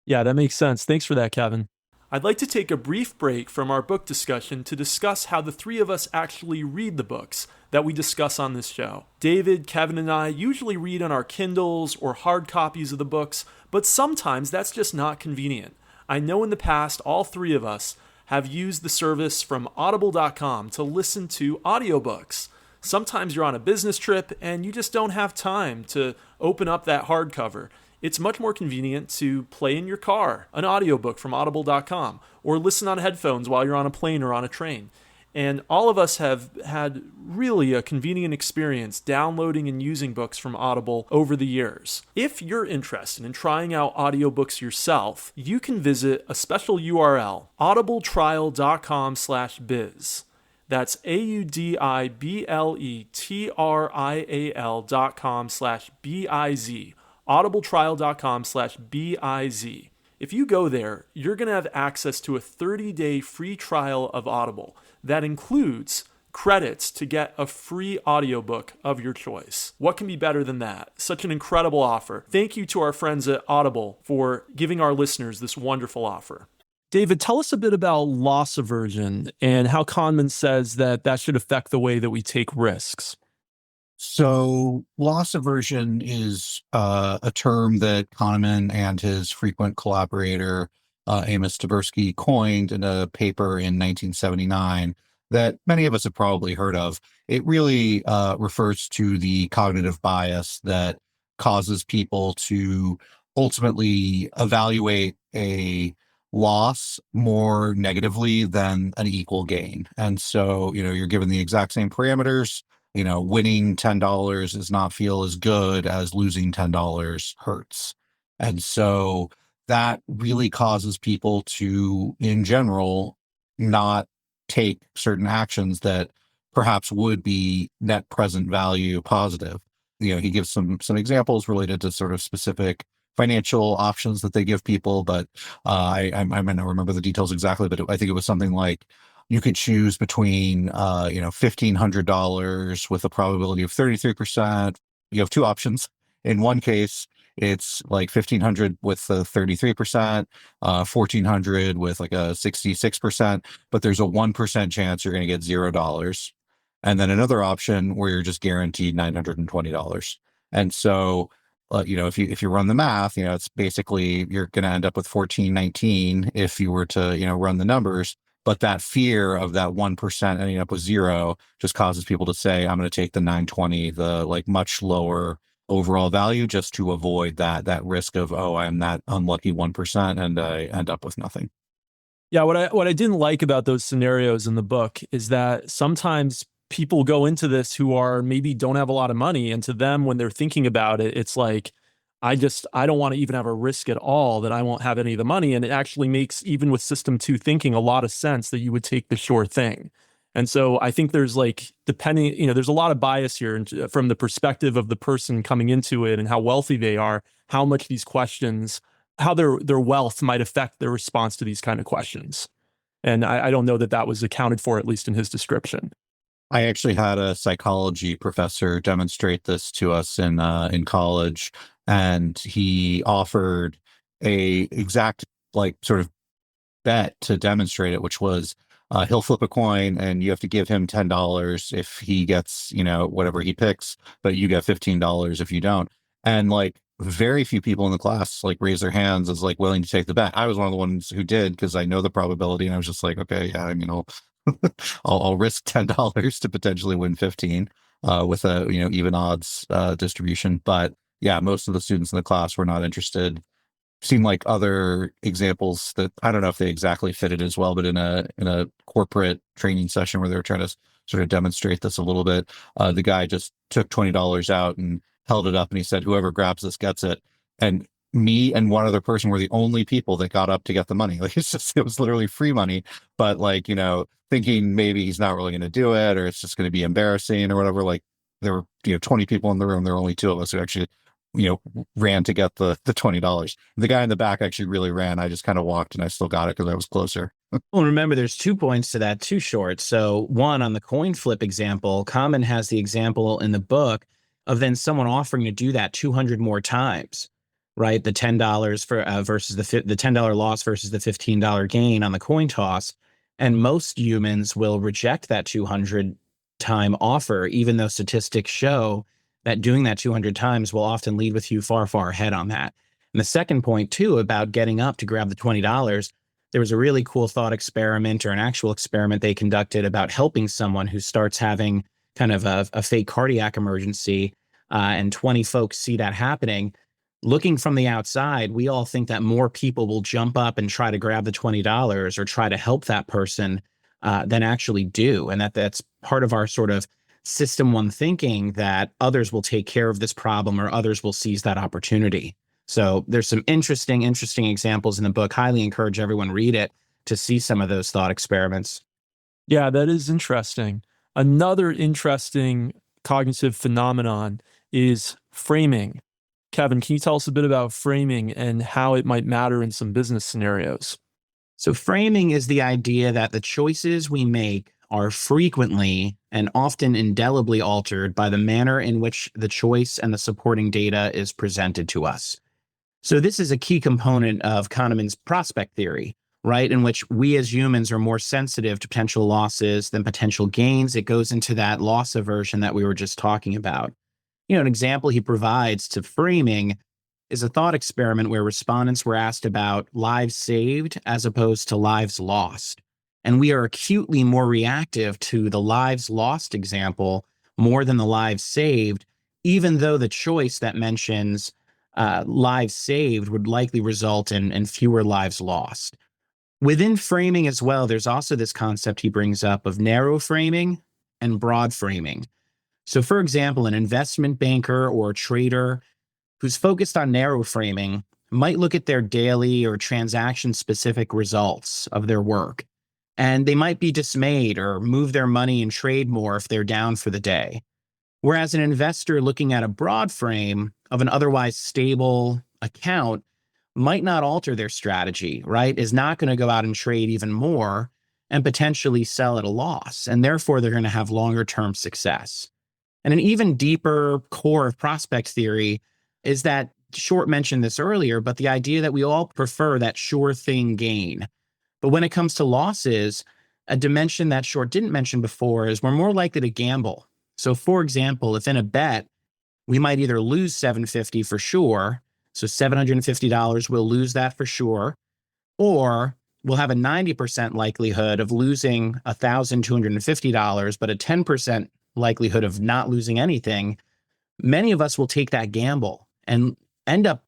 Yeah, that makes sense. Thanks for that, Kevin. I'd like to take a brief break from our book discussion to discuss how the 3 of us actually read the books that we discuss on this show. David, Kevin, and I usually read on our Kindles or hard copies of the books, but sometimes that's just not convenient. I know in the past, all three of us have used the service from audible.com to listen to audiobooks. Sometimes you're on a business trip and you just don't have time to open up that hardcover. It's much more convenient to play in your car an audiobook from audible.com or listen on headphones while you're on a plane or on a train. And all of us have had really a convenient experience downloading and using books from Audible over the years. If you're interested in trying out audiobooks yourself, you can visit a special URL, audibletrial.com/biz. That's audibletrial.com/biz. audibletrial.com/biz. If you go there, you're going to have access to a 30-day free trial of Audible that includes credits to get a free audiobook of your choice. What can be better than that? Such an incredible offer. Thank you to our friends at Audible for giving our listeners this wonderful offer. David, tell us a bit about loss aversion and how Kahneman says that should affect the way that we take risks. So loss aversion is a term that Kahneman and his frequent collaborator, Amos Tversky, coined in a paper in 1979 that many of us have probably heard of. It really refers to the cognitive bias that causes people to ultimately evaluate a loss more negatively than an equal gain. And so, you're given the exact same parameters. Winning $10 does not feel as good as losing $10 hurts. And so that really causes people to, in general, not take certain actions that perhaps would be net present value positive. He gives some examples related to sort of specific financial options that they give people, but I might not remember the details exactly, but I think it was something like you could choose between $1,500 with a probability of 33%. You have two options. In one case, it's like 1,500 with a 33%, 1,400 with like a 66%, but there's a 1% chance you're going to get $0. And then another option where you're just guaranteed $920. And so, if you run the math, it's basically you're going to end up with 1,419 if you were to, run the numbers. But that fear of that 1% ending up with zero just causes people to say, I'm going to take the 920, the like much lower overall value, just to avoid that risk of, I'm that unlucky 1% and I end up with nothing. Yeah, what I didn't like about those scenarios in the book is that sometimes people go into this who are maybe don't have a lot of money, and to them, when they're thinking about it, it's like, I don't want to even have a risk at all that I won't have any of the money. And it actually makes, even with system 2 thinking, a lot of sense that you would take the sure thing. And so I think there's there's a lot of bias here from the perspective of the person coming into it and how wealthy they are, how much these questions, how their wealth might affect their response to these kind of questions. And I don't know that was accounted for, at least in his description. I actually had a psychology professor demonstrate this to us in college, and he offered a exact sort of bet to demonstrate it, which was he'll flip a coin and you have to give him $10 if he gets whatever he picks, but you get $15 if you don't. And very few people in the class raise their hands as willing to take the bet. I was one of the ones who did because I know the probability, and I was just like, okay, yeah, I'll risk $10 to potentially win 15 with a even odds distribution. But yeah, most of the students in the class were not interested. Seemed like other examples that I don't know if they exactly fitted as well, but in a corporate training session where they were trying to sort of demonstrate this a little bit, the guy just took $20 out and held it up, and he said, "Whoever grabs this gets it." And me and one other person were the only people that got up to get the money. It was literally free money, but thinking maybe he's not really going to do it, or it's just going to be embarrassing or whatever. There were 20 people in the room. There were only two of us who actually ran to get the $20. The guy in the back actually really ran. I just kind of walked, and I still got it because I was closer. Well, remember, there's 2 points to that, too, Short. So one, on the coin flip example, Kahneman has the example in the book of then someone offering to do that 200 more times, right? The $10 for versus the $10 loss versus the $15 gain on the coin toss. And most humans will reject that 200 time offer, even though statistics show that doing that 200 times will often lead with you far, far ahead on that. And the second point, too, about getting up to grab the $20, there was a really cool thought experiment or an actual experiment they conducted about helping someone who starts having kind of a fake cardiac emergency, and 20 folks see that happening. Looking from the outside, we all think that more people will jump up and try to grab the $20 or try to help that person than actually do. And that's part of our sort of system one thinking, that others will take care of this problem or others will seize that opportunity. So there's some interesting examples in the book. Highly encourage everyone read it to see some of those thought experiments. Yeah, that is interesting. Another interesting cognitive phenomenon is framing. Kevin, can you tell us a bit about framing and how it might matter in some business scenarios? So framing is the idea that the choices we make are frequently and often indelibly altered by the manner in which the choice and the supporting data is presented to us. So this is a key component of Kahneman's prospect theory, right? In which we as humans are more sensitive to potential losses than potential gains. It goes into that loss aversion that we were just talking about. An example he provides to framing is a thought experiment where respondents were asked about lives saved as opposed to lives lost. And we are acutely more reactive to the lives lost example more than the lives saved, even though the choice that mentions lives saved would likely result in fewer lives lost. Within framing as well, there's also this concept he brings up of narrow framing and broad framing. So for example, an investment banker or a trader who's focused on narrow framing might look at their daily or transaction-specific results of their work, and they might be dismayed or move their money and trade more if they're down for the day. Whereas an investor looking at a broad frame of an otherwise stable account might not alter their strategy, right? Is not going to go out and trade even more and potentially sell at a loss. And therefore, they're going to have longer term success. And an even deeper core of prospect theory is that, Short mentioned this earlier, but the idea that we all prefer that sure thing gain. But when it comes to losses, a dimension that Short didn't mention before is we're more likely to gamble. So for example, if in a bet, we might either lose $750 for sure, so $750 we'll lose that for sure, or we'll have a 90% likelihood of losing $1,250, but a 10% likelihood of not losing anything. Many of us will take that gamble and end up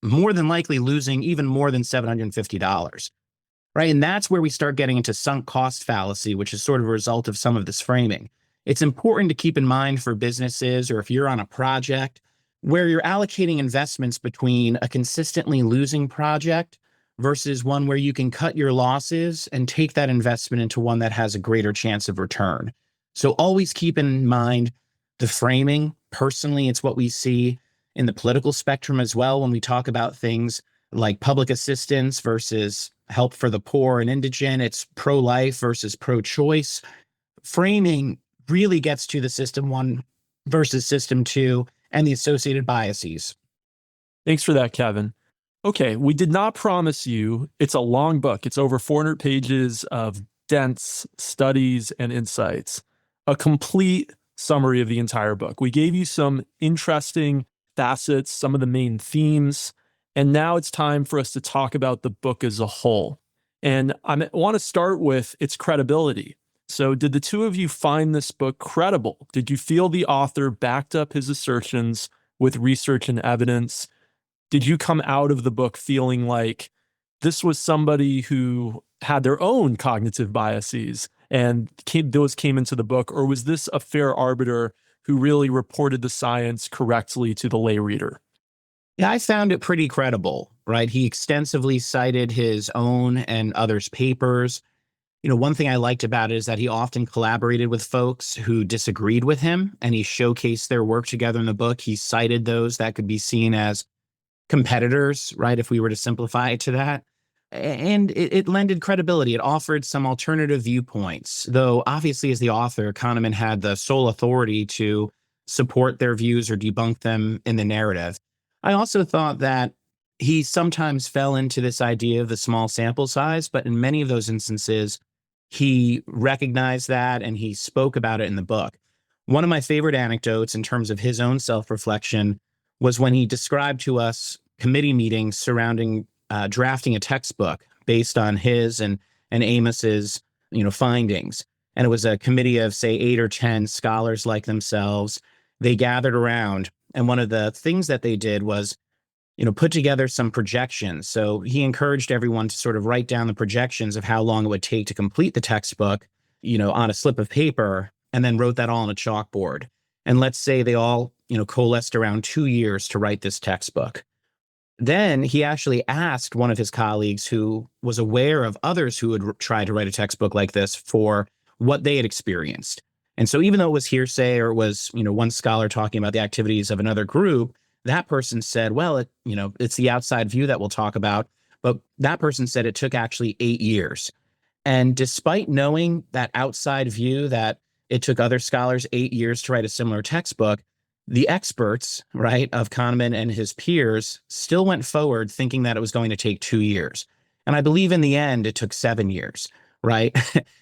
more than likely losing even more than $750, right? And that's where we start getting into sunk cost fallacy, which is sort of a result of some of this framing. It's important to keep in mind for businesses, or if you're on a project where you're allocating investments between a consistently losing project versus one where you can cut your losses and take that investment into one that has a greater chance of return. So always keep in mind the framing. Personally, it's what we see in the political spectrum as well when we talk about things like public assistance versus help for the poor and indigent. It's pro-life versus pro-choice. Framing really gets to the system one versus system two and the associated biases. Thanks for that, Kevin. Okay, we did not promise you, it's a long book. It's over 400 pages of dense studies and insights, a complete summary of the entire book. We gave you some interesting facets, some of the main themes, and now it's time for us to talk about the book as a whole. And I want to start with its credibility. So did the two of you find this book credible? Did you feel the author backed up his assertions with research and evidence? Did you come out of the book feeling like this was somebody who had their own cognitive biases and those came into the book? Or was this a fair arbiter who really reported the science correctly to the lay reader? Yeah, I found it pretty credible, right? He extensively cited his own and others' papers. One thing I liked about it is that he often collaborated with folks who disagreed with him, and he showcased their work together in the book. He cited those that could be seen as competitors, right, if we were to simplify it to that. And it lended credibility. It offered some alternative viewpoints, though obviously as the author, Kahneman had the sole authority to support their views or debunk them in the narrative. I also thought that he sometimes fell into this idea of the small sample size, but in many of those instances, he recognized that and he spoke about it in the book. One of my favorite anecdotes in terms of his own self-reflection was when he described to us committee meetings surrounding drafting a textbook based on his and Amos's, findings. And it was a committee of, say, 8 or 10 scholars like themselves. They gathered around, and one of the things that they did was, put together some projections. So he encouraged everyone to sort of write down the projections of how long it would take to complete the textbook, on a slip of paper, and then wrote that all on a chalkboard. And let's say they all, coalesced around 2 years to write this textbook. Then he actually asked one of his colleagues who was aware of others who had tried to write a textbook like this for what they had experienced. And so even though it was hearsay, or it was, one scholar talking about the activities of another group, that person said, well, it's the outside view that we'll talk about. But that person said it took actually 8 years. And despite knowing that outside view that it took other scholars 8 years to write a similar textbook, the experts, right, of Kahneman and his peers still went forward thinking that it was going to take 2 years. And I believe in the end, it took 7 years, right?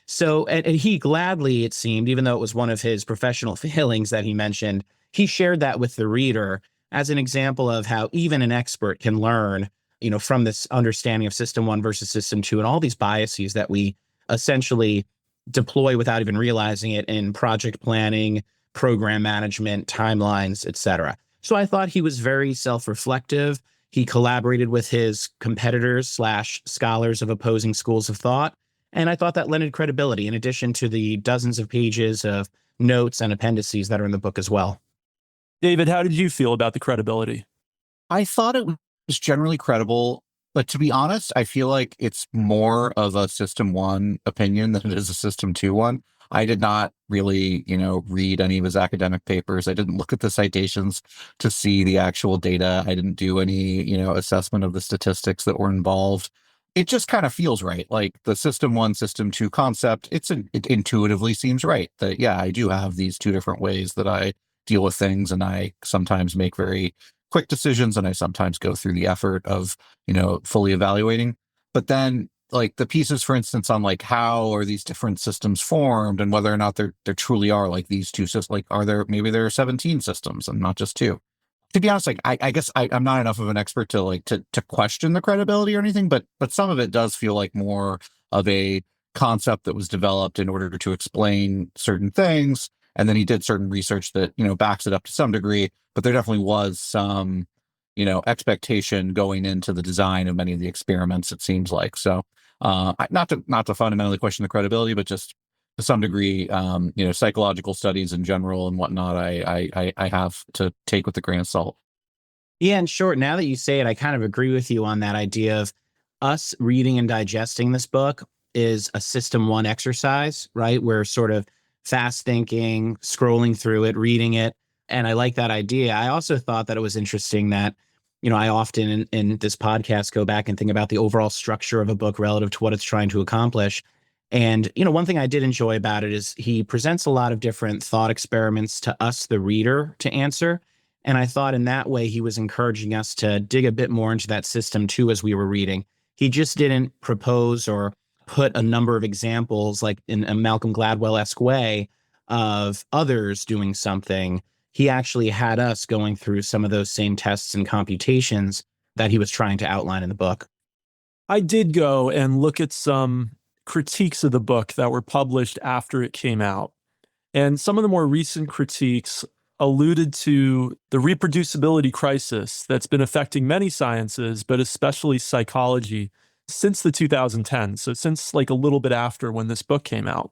So, and he gladly, it seemed, even though it was one of his professional failings that he mentioned, he shared that with the reader as an example of how even an expert can learn, from this understanding of system 1 versus system 2 and all these biases that we essentially deploy without even realizing it in project planning, program management, timelines, etc. So I thought he was very self-reflective. He collaborated with his competitors / scholars of opposing schools of thought. And I thought that lended credibility in addition to the dozens of pages of notes and appendices that are in the book as well. David, how did you feel about the credibility? I thought it was generally credible, but to be honest, I feel like it's more of a system 1 opinion than it is a system 2 one. I did not really, read any of his academic papers. I didn't look at the citations to see the actual data. I didn't do any, assessment of the statistics that were involved. It just kind of feels right. Like the system 1, system 2 concept, it intuitively seems right that, yeah, I do have these 2 different ways that I deal with things, and I sometimes make very quick decisions, and I sometimes go through the effort of, fully evaluating. But then, like the pieces, for instance, on like how are these different systems formed, and whether or not there truly are like these 2 systems, like maybe there are 17 systems and not just 2. To be honest, like I guess I'm not enough of an expert to to question the credibility or anything, but some of it does feel like more of a concept that was developed in order to explain certain things. And then he did certain research that, backs it up to some degree, but there definitely was some, expectation going into the design of many of the experiments, it seems like. So not to fundamentally question the credibility, but just to some degree, psychological studies in general and whatnot, I have to take with a grain of salt. Yeah, in short, now that you say it, I kind of agree with you on that idea of us reading and digesting this book is a system 1 exercise, right? We're sort of fast thinking, scrolling through it, reading it. And I like that idea. I also thought that it was interesting that, I often in this podcast go back and think about the overall structure of a book relative to what it's trying to accomplish. And, one thing I did enjoy about it is he presents a lot of different thought experiments to us, the reader, to answer. And I thought in that way, he was encouraging us to dig a bit more into that system too as we were reading. He just didn't propose or put a number of examples like in a Malcolm Gladwell-esque way of others doing something. He actually had us going through some of those same tests and computations that he was trying to outline in the book. I did go and look at some critiques of the book that were published after it came out. And some of the more recent critiques alluded to the reproducibility crisis that's been affecting many sciences, but especially psychology, since the 2010s. So since like a little bit after when this book came out.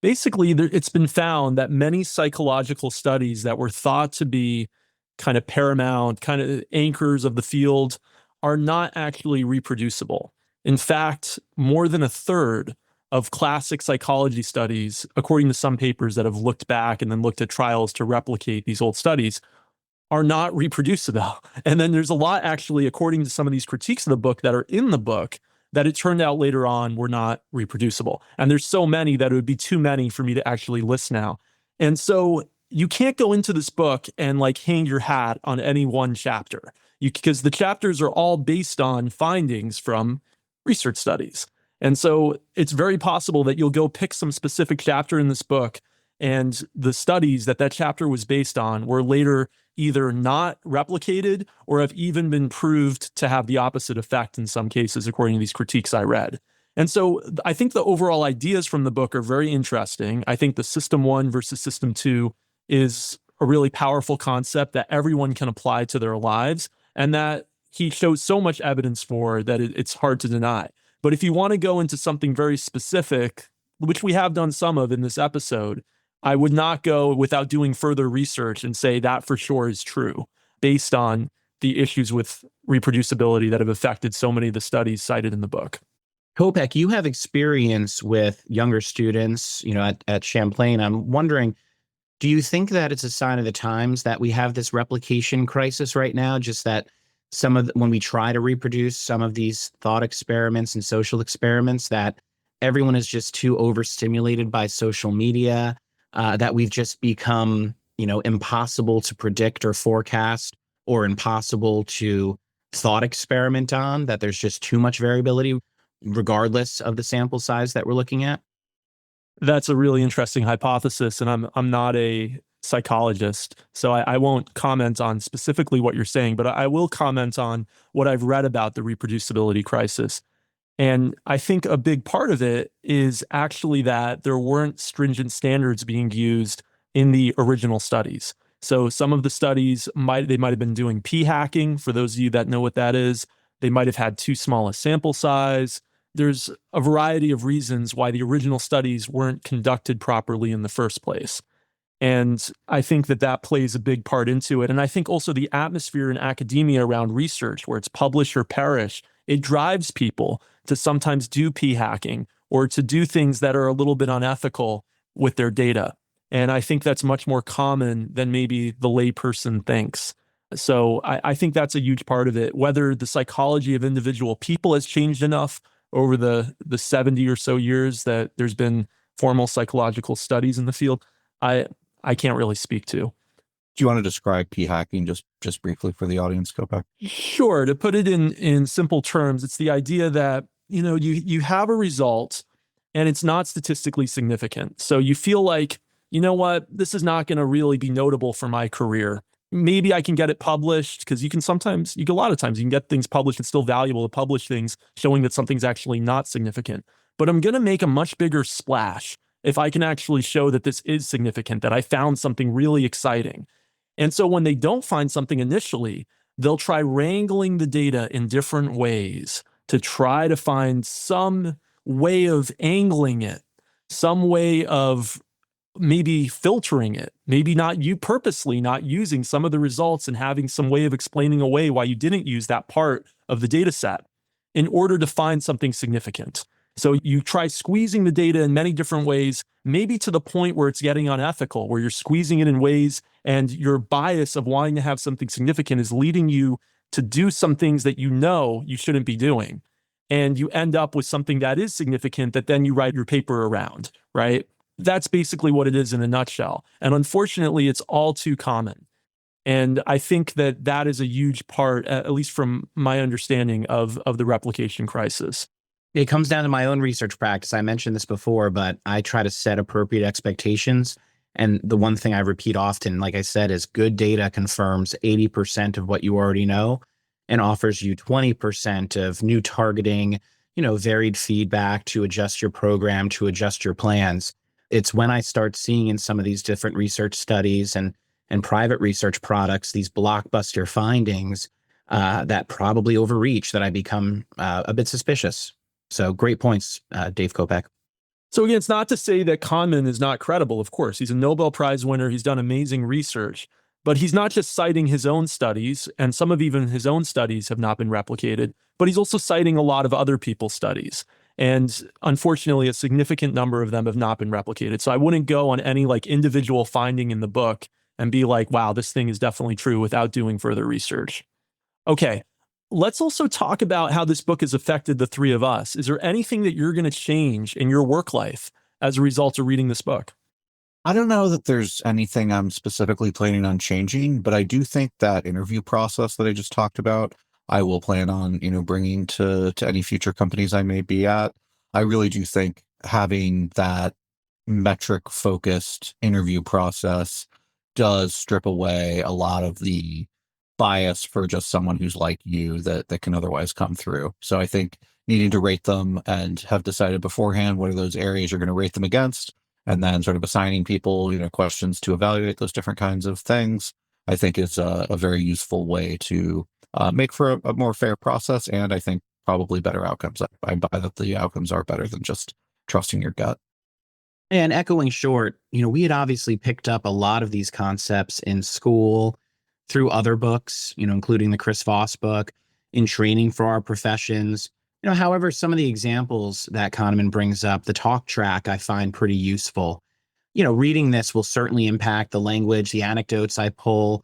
Basically, it's been found that many psychological studies that were thought to be kind of paramount, kind of anchors of the field, are not actually reproducible. In fact, more than a third of classic psychology studies, according to some papers that have looked back and then looked at trials to replicate these old studies, are not reproducible. And then there's a lot actually, according to some of these critiques of the book that are in the book, that it turned out later on were not reproducible. And there's so many that it would be too many for me to actually list now. And so you can't go into this book and like hang your hat on any one chapter, because the chapters are all based on findings from research studies. And so it's very possible that you'll go pick some specific chapter in this book, and the studies that chapter was based on were later either not replicated or have even been proved to have the opposite effect in some cases, according to these critiques I read. And so I think the overall ideas from the book are very interesting. I think the system 1 versus system 2 is a really powerful concept that everyone can apply to their lives, and that he shows so much evidence for that it's hard to deny. But if you want to go into something very specific, which we have done some of in this episode, I would not go without doing further research and say that for sure is true based on the issues with reproducibility that have affected so many of the studies cited in the book. Kopek, you have experience with younger students, at Champlain. I'm wondering, do you think that it's a sign of the times that we have this replication crisis right now? Just that when we try to reproduce some of these thought experiments and social experiments, that everyone is just too overstimulated by social media, that we've just become, impossible to predict or forecast, or impossible to thought experiment on, that there's just too much variability regardless of the sample size that we're looking at? That's a really interesting hypothesis, and I'm not a psychologist, so I won't comment on specifically what you're saying, but I will comment on what I've read about the reproducibility crisis. And I think a big part of it is actually that there weren't stringent standards being used in the original studies. So some of the studies might have been doing p-hacking. For those of you that know what that is, they might have had too small a sample size. There's a variety of reasons why the original studies weren't conducted properly in the first place. And I think that plays a big part into it. And I think also the atmosphere in academia around research, where it's publish or perish, it drives people to sometimes do p-hacking or to do things that are a little bit unethical with their data. And I think that's much more common than maybe the layperson thinks. So I think that's a huge part of it. Whether the psychology of individual people has changed enough over the 70 or so years that there's been formal psychological studies in the field, I can't really speak to. Do you want to describe p-hacking just briefly for the audience, Kopek? Sure. To put it in simple terms, it's the idea that, you have a result and it's not statistically significant. So you feel like, you know what, this is not going to really be notable for my career. Maybe I can get it published, because a lot of times you can get things published. It's still valuable to publish things showing that something's actually not significant. But I'm going to make a much bigger splash if I can actually show that this is significant, that I found something really exciting. And so when they don't find something initially, they'll try wrangling the data in different ways to try to find some way of angling it, some way of maybe filtering it, maybe purposely not using some of the results and having some way of explaining away why you didn't use that part of the data set in order to find something significant. So you try squeezing the data in many different ways, maybe to the point where it's getting unethical, where you're squeezing it in ways and your bias of wanting to have something significant is leading you to do some things that you shouldn't be doing. And you end up with something that is significant that then you write your paper around, right? That's basically what it is in a nutshell. And unfortunately, it's all too common. And I think that is a huge part, at least from my understanding of the replication crisis. It comes down to my own research practice. I mentioned this before, but I try to set appropriate expectations. And the one thing I repeat often, like I said, is good data confirms 80% of what you already know and offers you 20% of new targeting, varied feedback to adjust your program, to adjust your plans. It's when I start seeing in some of these different research studies and private research products, these blockbuster findings that probably overreach, that I become a bit suspicious. So great points, Dave Kopek. So again, it's not to say that Kahneman is not credible. Of course, he's a Nobel Prize winner. He's done amazing research, but he's not just citing his own studies, and some of even his own studies have not been replicated, but he's also citing a lot of other people's studies. And unfortunately, a significant number of them have not been replicated. So I wouldn't go on any individual finding in the book and be like, wow, this thing is definitely true without doing further research. Okay. Let's also talk about how this book has affected the three of us. Is there anything that you're going to change in your work life as a result of reading this book? I don't know that there's anything I'm specifically planning on changing, but I do think that interview process that I just talked about, I will plan on, bringing to any future companies I may be at. I really do think having that metric focused interview process does strip away a lot of the bias for just someone who's like you that can otherwise come through. So I think needing to rate them and have decided beforehand what are those areas you're going to rate them against, and then sort of assigning people, questions to evaluate those different kinds of things, I think is a very useful way to make for a more fair process. And I think probably better outcomes. I buy that the outcomes are better than just trusting your gut. And echoing Short, we had obviously picked up a lot of these concepts in school through other books, including the Chris Voss book, in training for our professions. However, some of the examples that Kahneman brings up, the talk track, I find pretty useful. Reading this will certainly impact the language, the anecdotes I pull,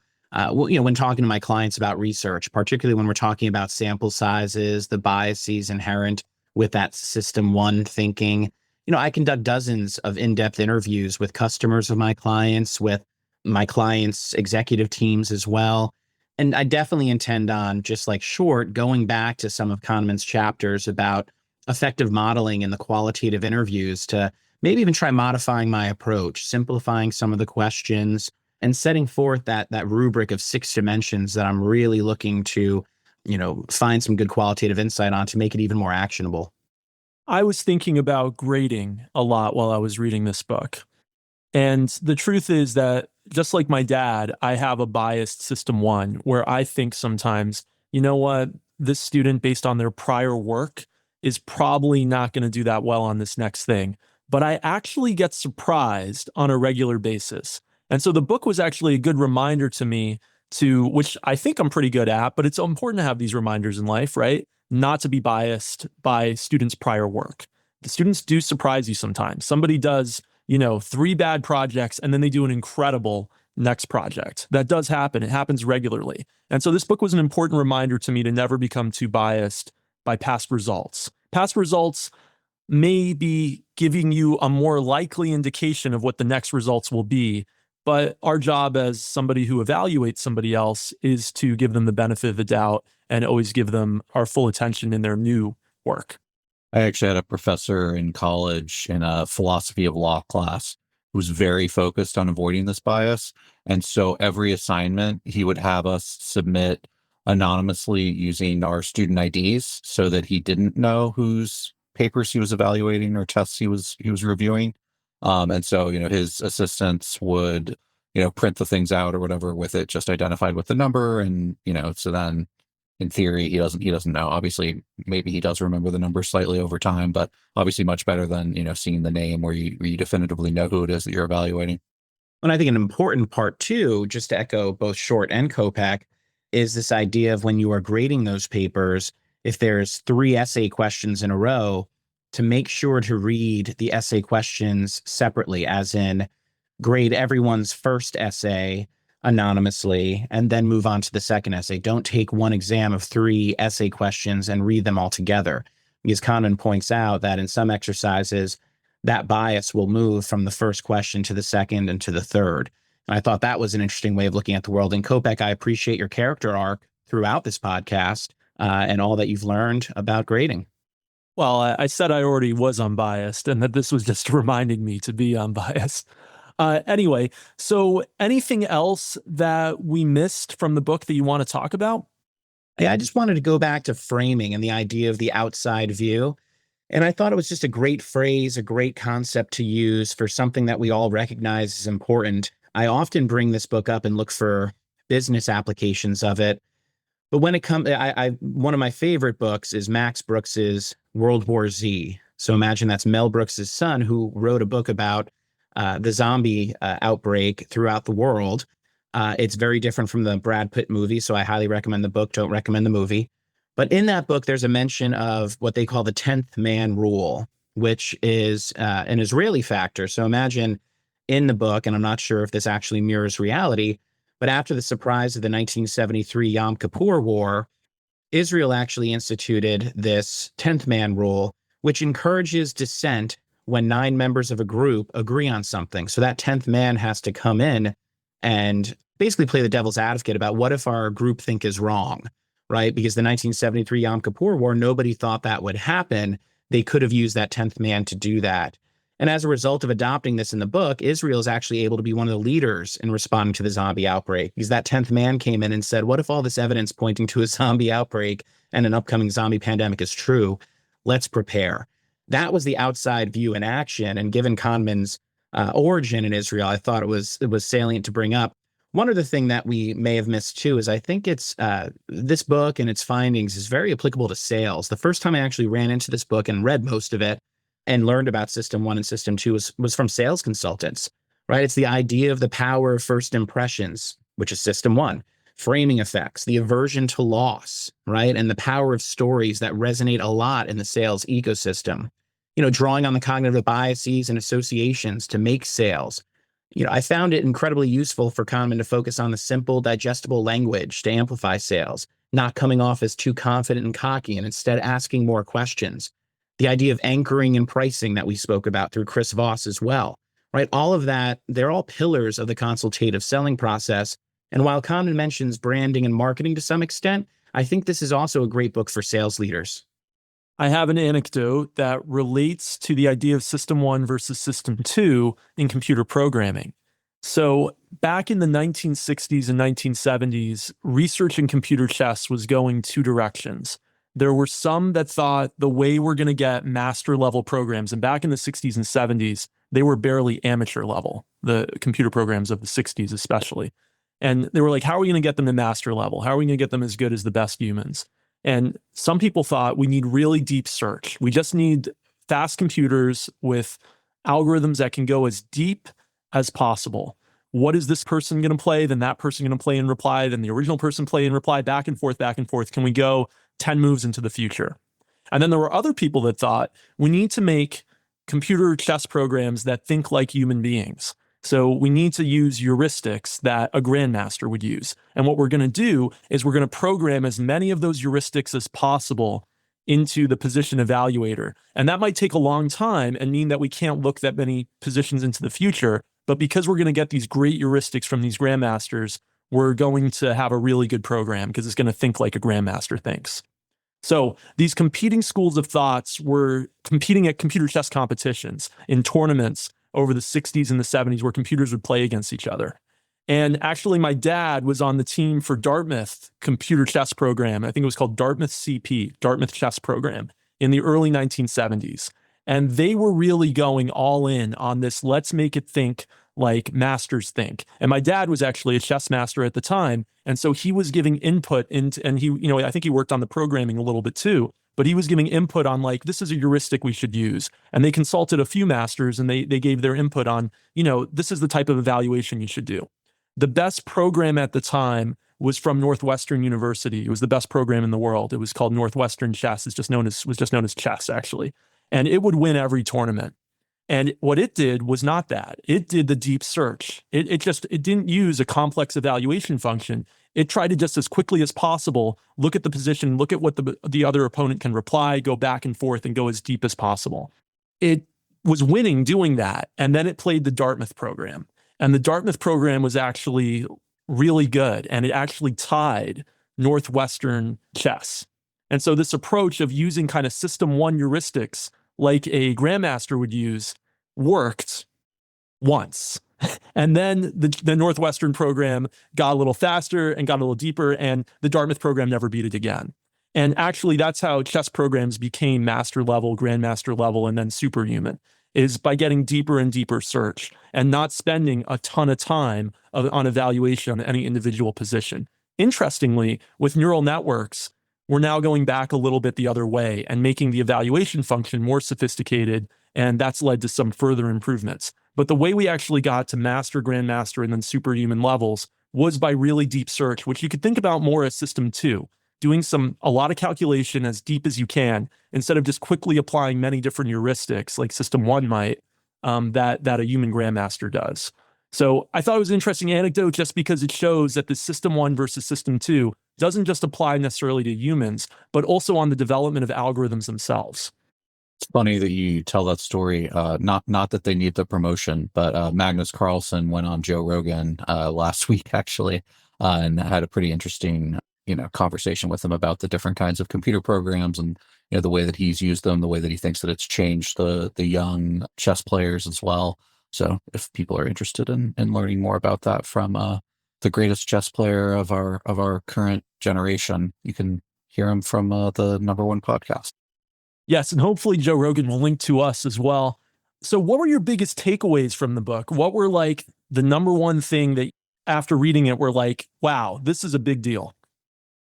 when talking to my clients about research, particularly when we're talking about sample sizes, the biases inherent with that system one thinking. I conduct dozens of in-depth interviews with customers of my clients, with my clients' executive teams as well. And I definitely intend on, just like Short, going back to some of Kahneman's chapters about effective modeling in the qualitative interviews to maybe even try modifying my approach, simplifying some of the questions, and setting forth that rubric of 6 dimensions that I'm really looking to, find some good qualitative insight on to make it even more actionable. I was thinking about grading a lot while I was reading this book. And the truth is that just like my dad, I have a biased system one where I think sometimes, you know what, this student, based on their prior work, is probably not going to do that well on this next thing. But I actually get surprised on a regular basis. And so the book was actually a good reminder to me which I think I'm pretty good at, but it's important to have these reminders in life, right? Not to be biased by students' prior work. The students do surprise you sometimes. Somebody does 3 bad projects, and then they do an incredible next project. That does happen. It happens regularly. And so this book was an important reminder to me to never become too biased by past results. Past results may be giving you a more likely indication of what the next results will be, but our job as somebody who evaluates somebody else is to give them the benefit of the doubt and always give them our full attention in their new work. I actually had a professor in college in a philosophy of law class who was very focused on avoiding this bias. And so every assignment, he would have us submit anonymously using our student IDs so that he didn't know whose papers he was evaluating or tests he was reviewing. And so, his assistants would, print the things out or whatever with it just identified with the number. And, so then in theory, he doesn't know. Obviously, maybe he does remember the number slightly over time, but obviously much better than, seeing the name where you definitively know who it is that you're evaluating. And I think an important part too, just to echo both Short and Kopak, is this idea of when you are grading those papers, if there's 3 essay questions in a row, to make sure to read the essay questions separately, as in grade everyone's first essay anonymously and then move on to the second essay. Don't take one exam of 3 essay questions and read them all together. Because Kahneman points out that in some exercises, that bias will move from the first question to the second and to the third. And I thought that was an interesting way of looking at the world. And Kopak, I appreciate your character arc throughout this podcast and all that you've learned about grading. Well, I said I already was unbiased and that this was just reminding me to be unbiased. Anyway, so anything else that we missed from the book that you want to talk about? I just wanted to go back to framing and the idea of the outside view. And I thought it was just a great phrase, a great concept to use for something that we all recognize is important. I often bring this book up and look for business applications of it. But when it comes, one of my favorite books is Max Brooks's World War Z. So imagine that's Mel Brooks's son who wrote a book about the zombie outbreak throughout the world. It's very different from the Brad Pitt movie, so I highly recommend the book. Don't recommend the movie. But in that book, there's a mention of what they call the 10th man rule, which is an Israeli factor. So imagine in the book, and I'm not sure if this actually mirrors reality, but after the surprise of the 1973 Yom Kippur War, Israel actually instituted this 10th man rule, which encourages dissent when 9 members of a group agree on something. So that 10th man has to come in and basically play the devil's advocate about what if our groupthink is wrong, right? Because the 1973 Yom Kippur War, nobody thought that would happen. they could have used that 10th man to do that. And as a result of adopting this in the book, Israel is actually able to be one of the leaders in responding to the zombie outbreak, because that 10th man came in and said, what if all this evidence pointing to a zombie outbreak and an upcoming zombie pandemic is true? Let's prepare. That was the outside view in action. And given Kahneman's origin in Israel, I thought it was salient to bring up. One other thing that we may have missed too is I think it's this book and its findings is very applicable to sales. The first time I actually ran into this book and read most of it and learned about System 1 and System 2 was from sales consultants, right? It's the idea of the power of first impressions, which is System 1, framing effects, the aversion to loss, right? And the power of stories that resonate a lot in the sales ecosystem. Drawing on the cognitive biases and associations to make sales. I found it incredibly useful for Kahneman to focus on the simple, digestible language to amplify sales, not coming off as too confident and cocky, and instead asking more questions. The idea of anchoring and pricing that we spoke about through Chris Voss as well, right? All of that, they're all pillars of the consultative selling process. And while Kahneman mentions branding and marketing to some extent, I think this is also a great book for sales leaders. I have an anecdote that relates to the idea of System 1 versus System 2 in computer programming. So back in the 1960s and 1970s, research in computer chess was going two directions. There were some that thought the way we're going to get master level programs, and back in the 60s and 70s, they were barely amateur level, the computer programs of the 60s especially. And they were like, how are we going to get them to master level? How are we going to get them as good as the best humans? And some people thought we need really deep search. We just need fast computers with algorithms that can go as deep as possible. What is this person going to play? Then that person going to play and reply. Then the original person play and reply, back and forth, back and forth. Can we go 10 moves into the future? And then there were other people that thought we need to make computer chess programs that think like human beings. So we need to use heuristics that a grandmaster would use. And what we're going to do is we're going to program as many of those heuristics as possible into the position evaluator. And that might take a long time and mean that we can't look that many positions into the future. But because we're going to get these great heuristics from these grandmasters, we're going to have a really good program because it's going to think like a grandmaster thinks. So these competing schools of thoughts were competing at computer chess competitions in tournaments over the 60s and the 70s where computers would play against each other. And actually, my dad was on the team for Dartmouth computer chess program. I think it was called Dartmouth CP, Dartmouth Chess Program, in the early 1970s. And they were really going all in on this, let's make it think like masters think. And my dad was actually a chess master at the time. And so he was giving input into, and he, I think he worked on the programming a little bit too, but he was giving input on like, this is a heuristic we should use. And they consulted a few masters and they gave their input on, this is the type of evaluation you should do. The best program at the time was from Northwestern University. It was the best program in the world. It was called Northwestern Chess. It was just known as chess, actually. And it would win every tournament. And what it did was not that. It did the deep search. It didn't use a complex evaluation function. It tried to just as quickly as possible look at the position, look at what the other opponent can reply, go back and forth, and go as deep as possible. It was winning doing that. And then it played the Dartmouth program. And the Dartmouth program was actually really good. And it actually tied Northwestern chess. And so this approach of using kind of System 1 heuristics like a grandmaster would use worked once. And then the Northwestern program got a little faster and got a little deeper, and the Dartmouth program never beat it again. And actually, that's how chess programs became master level, grandmaster level, and then superhuman, is by getting deeper and deeper search and not spending a ton of time on evaluation on any individual position. Interestingly, with neural networks, we're now going back a little bit the other way and making the evaluation function more sophisticated, and that's led to some further improvements. But the way we actually got to master, grandmaster, and then superhuman levels was by really deep search, which you could think about more as System 2, doing a lot of calculation as deep as you can, instead of just quickly applying many different heuristics like System 1 might, that a human grandmaster does. So I thought it was an interesting anecdote just because it shows that the System 1 versus System 2 doesn't just apply necessarily to humans, but also on the development of algorithms themselves. It's funny that you tell that story. Not that they need the promotion, but Magnus Carlsen went on Joe Rogan last week, actually, and had a pretty interesting conversation with him about the different kinds of computer programs and, the way that he's used them, the way that he thinks that it's changed the young chess players as well. So if people are interested in learning more about that from the greatest chess player of our current generation, you can hear him from the #1 podcast. Yes, and hopefully Joe Rogan will link to us as well. So what were your biggest takeaways from the book? What were like the #1 thing that after reading it were like, wow, this is a big deal?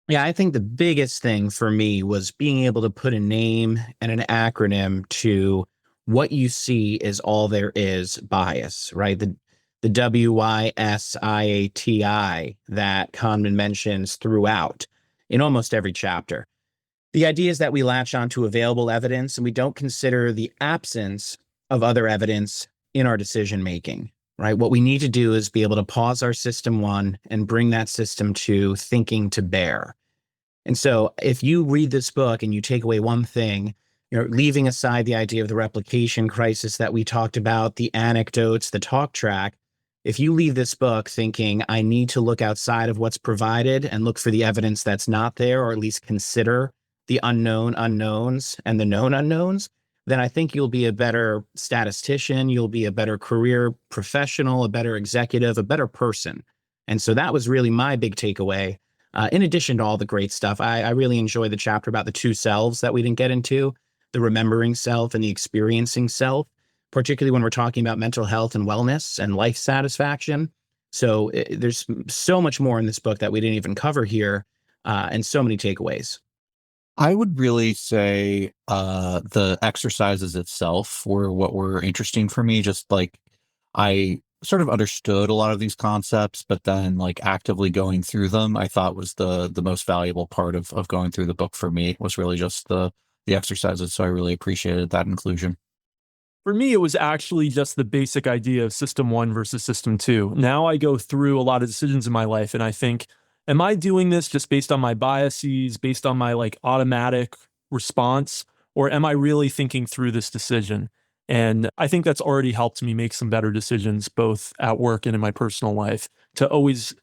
Yeah, I think the biggest thing for me was being able to put a name and an acronym to what you see is all there is bias, right? The WYSIATI that Kahneman mentions throughout in almost every chapter. The idea is that we latch onto available evidence and we don't consider the absence of other evidence in our decision making, right? What we need to do is be able to pause our system 1 and bring that system 2 thinking to bear. And so if you read this book and you take away one thing, leaving aside the idea of the replication crisis that we talked about, the anecdotes, the talk track, if you leave this book thinking, I need to look outside of what's provided and look for the evidence that's not there, or at least consider the unknown unknowns and the known unknowns, then I think you'll be a better statistician, you'll be a better career professional, a better executive, a better person. And so that was really my big takeaway. In addition to all the great stuff, I really enjoyed the chapter about the 2 selves that we didn't get into, the remembering self and the experiencing self, particularly when we're talking about mental health and wellness and life satisfaction. So there's so much more in this book that we didn't even cover here, and so many takeaways. I would really say the exercises itself were what were interesting for me. Just like I sort of understood a lot of these concepts, but then like actively going through them, I thought was the most valuable part of going through the book for me, was really just the exercises. So I really appreciated that inclusion. For me, it was actually just the basic idea of system 1 versus system 2. Now I go through a lot of decisions in my life and I think, am I doing this just based on my biases, based on my like automatic response, or am I really thinking through this decision? And I think that's already helped me make some better decisions, both at work and in my personal life, to always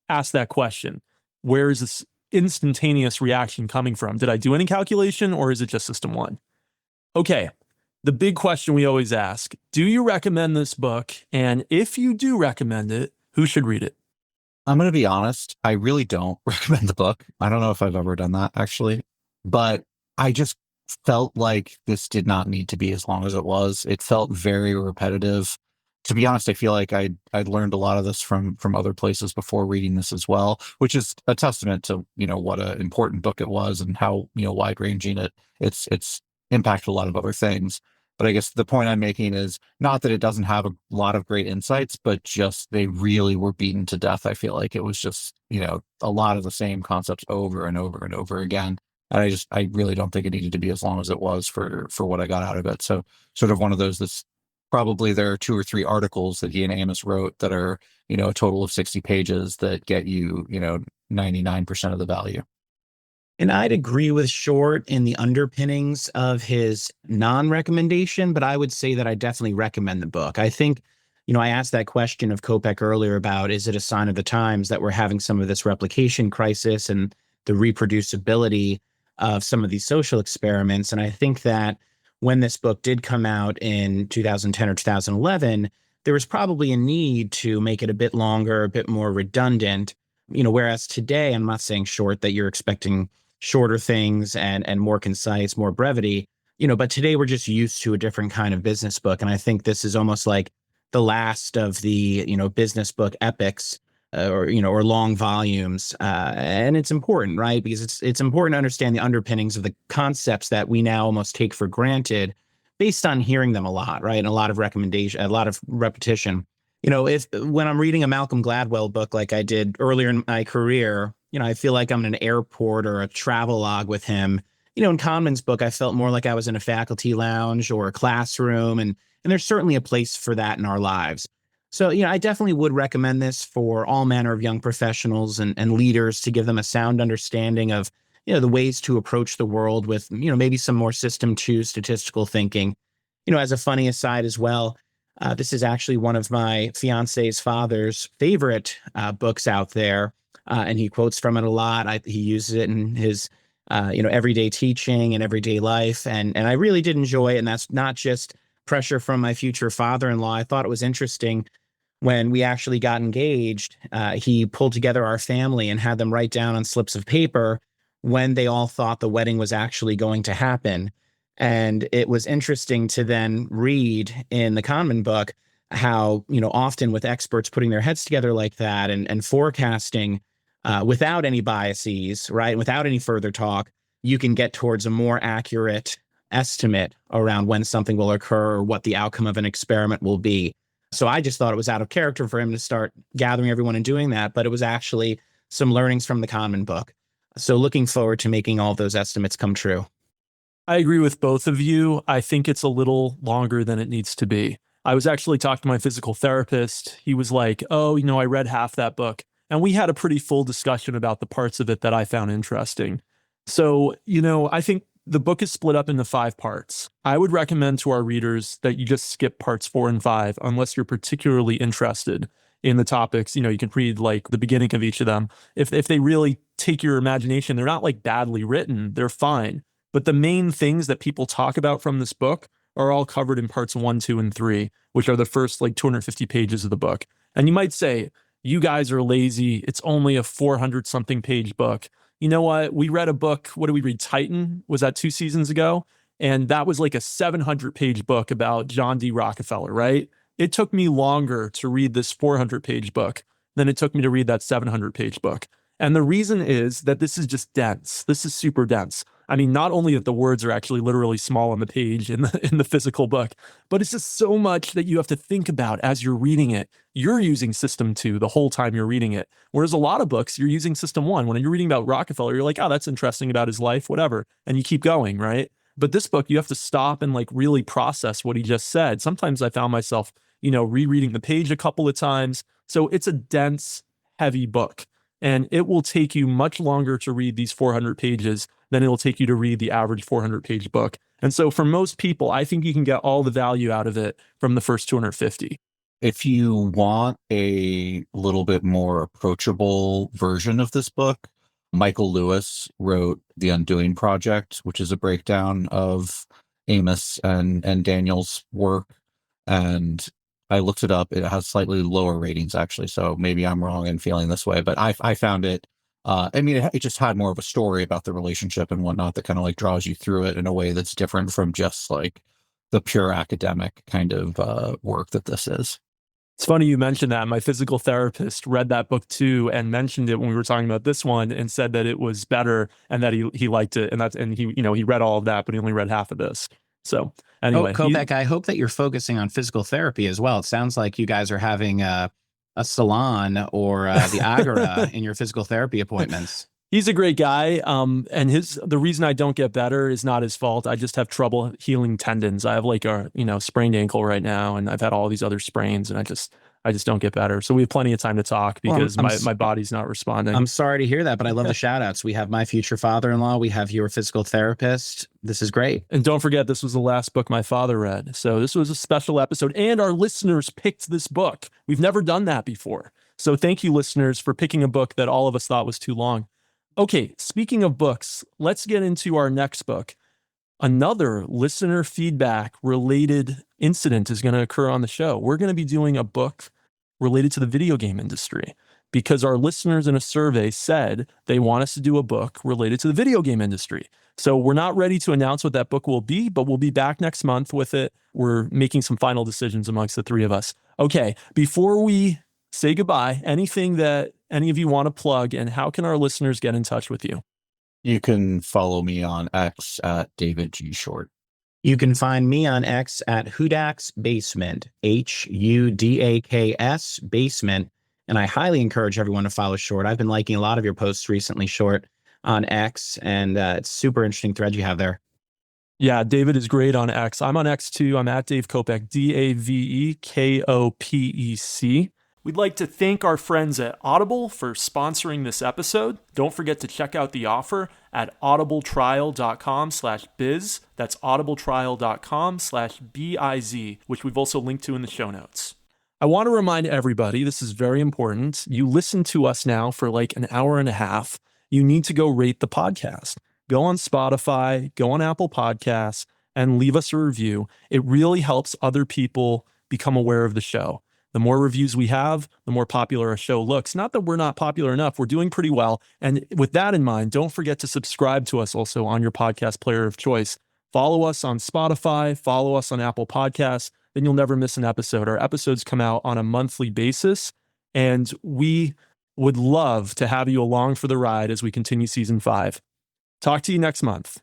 ask that question. Where is this instantaneous reaction coming from? Did I do any calculation, or is it just system 1? Okay, the big question we always ask, do you recommend this book? And if you do recommend it, who should read it? I'm going to be honest. I really don't recommend the book. I don't know if I've ever done that actually, but I just felt like this did not need to be as long as it was. It felt very repetitive. To be honest, I feel like I'd learned a lot of this from other places before reading this as well, which is a testament to, what an important book it was and how, wide ranging it's impacted a lot of other things. But I guess the point I'm making is not that it doesn't have a lot of great insights, but just they really were beaten to death. I feel like it was just, a lot of the same concepts over and over and over again. And I really don't think it needed to be as long as it was for what I got out of it. So sort of one of those that's probably there are 2 or 3 articles that he and Amos wrote that are, a total of 60 pages that get you, 99% of the value. And I'd agree with Short in the underpinnings of his non-recommendation, but I would say that I definitely recommend the book. I think, I asked that question of Kopec earlier about, is it a sign of the times that we're having some of this replication crisis and the reproducibility of some of these social experiments? And I think that when this book did come out in 2010 or 2011, there was probably a need to make it a bit longer, a bit more redundant, whereas today, I'm not saying Short that you're expecting shorter things and more concise, more brevity, but today we're just used to a different kind of business book. And I think this is almost like the last of the, business book epics or long volumes. And it's important, right? Because it's important to understand the underpinnings of the concepts that we now almost take for granted based on hearing them a lot, right? And a lot of recommendation, a lot of repetition. When I'm reading a Malcolm Gladwell book like I did earlier in my career, I feel like I'm in an airport or a travel log with him. In Kahneman's book, I felt more like I was in a faculty lounge or a classroom, and there's certainly a place for that in our lives. So, I definitely would recommend this for all manner of young professionals and leaders to give them a sound understanding of, the ways to approach the world with, maybe some more system 2 statistical thinking. As a funny aside as well, this is actually one of my fiance's father's favorite books out there. and he quotes from it a lot. He uses it in his everyday teaching and everyday life, and I really did enjoy it. And that's not just pressure from my future father-in-law. I thought it was interesting when we actually got engaged. He pulled together our family and had them write down on slips of paper when they all thought the wedding was actually going to happen. And it was interesting to then read in the Kahneman book how, often with experts putting their heads together like that and forecasting without any biases, right, without any further talk, you can get towards a more accurate estimate around when something will occur or what the outcome of an experiment will be. So I just thought it was out of character for him to start gathering everyone and doing that, but it was actually some learnings from the Kahneman book. So looking forward to making all those estimates come true. I agree with both of you. I think it's a little longer than it needs to be. I was actually talking to my physical therapist. He was like, oh, I read half that book. And we had a pretty full discussion about the parts of it that I found interesting. So, I think the book is split up into 5 parts. I would recommend to our readers that you just skip parts 4 and 5, unless you're particularly interested in the topics. You can read like the beginning of each of them. If they really take your imagination, they're not like badly written, they're fine. But the main things that people talk about from this book are all covered in parts 1, 2, and 3, which are the first like 250 pages of the book. And you might say, you guys are lazy. It's only a 400 something page book. You know what? We read a book. What did we read? Titan? Was that 2 seasons ago? And that was like a 700 page book about John D. Rockefeller, right? It took me longer to read this 400 page book than it took me to read that 700 page book. And the reason is that this is just dense. This is super dense. I mean, not only that the words are actually literally small on the page in the physical book, but it's just so much that you have to think about as you're reading it. You're using system 2 the whole time you're reading it. Whereas a lot of books, you're using system 1. When you're reading about Rockefeller, you're like, oh, that's interesting about his life, whatever. And you keep going, right? But this book, you have to stop and like really process what he just said. Sometimes I found myself, rereading the page a couple of times. So it's a dense, heavy book. And it will take you much longer to read these 400 pages than it'll take you to read the average 400-page book. And so for most people, I think you can get all the value out of it from the first 250. If you want a little bit more approachable version of this book, Michael Lewis wrote The Undoing Project, which is a breakdown of Amos and Daniel's work. And I looked it up. It has slightly lower ratings, actually. So maybe I'm wrong in feeling this way, but I found it. It just had more of a story about the relationship and whatnot that kind of like draws you through it in a way that's different from just like the pure academic kind of work that this is. It's funny you mentioned that. My physical therapist read that book too and mentioned it when we were talking about this one and said that it was better and that he liked it. And he read all of that, but he only read half of this. So anyway. Kopek, I hope that you're focusing on physical therapy as well. It sounds like you guys are having a salon or the Agora in your physical therapy appointments. He's a great guy. And the reason I don't get better is not his fault. I just have trouble healing tendons. I have like a, sprained ankle right now, and I've had all these other sprains, and I just don't get better. So we have plenty of time to talk because my body's not responding. I'm sorry to hear that, but I love the shout outs. We have my future father-in-law. We have your physical therapist. This is great. And don't forget, this was the last book my father read. So this was a special episode, and our listeners picked this book. We've never done that before. So thank you, listeners, for picking a book that all of us thought was too long. Okay, speaking of books, let's get into our next book. Another listener feedback related incident is going to occur on the show. We're going to be doing a book related to the video game industry because our listeners in a survey said they want us to do a book related to the video game industry. So we're not ready to announce what that book will be, but we'll be back next month with it. We're making some final decisions amongst the 3 of us. Okay, before we say goodbye, anything that any of you want to plug, and how can our listeners get in touch with you? You can follow me on X at David G. Short. You can find me on X at Hudak's Basement, Hudaks Basement. And I highly encourage everyone to follow Short. I've been liking a lot of your posts recently, Short, on X, and it's super interesting thread you have there. Yeah, David is great on X. I'm on X too. I'm at Dave Kopec, DAVEKOPEC. We'd like to thank our friends at Audible for sponsoring this episode. Don't forget to check out the offer at audibletrial.com/biz. That's audibletrial.com/BIZ, which we've also linked to in the show notes. I want to remind everybody, this is very important. You listen to us now for like an hour and a half. You need to go rate the podcast. Go on Spotify, go on Apple Podcasts, and leave us a review. It really helps other people become aware of the show. The more reviews we have, the more popular a show looks. Not that we're not popular enough, we're doing pretty well. And with that in mind, don't forget to subscribe to us also on your podcast player of choice. Follow us on Spotify, follow us on Apple Podcasts, then you'll never miss an episode. Our episodes come out on a monthly basis, and we would love to have you along for the ride as we continue season 5. Talk to you next month.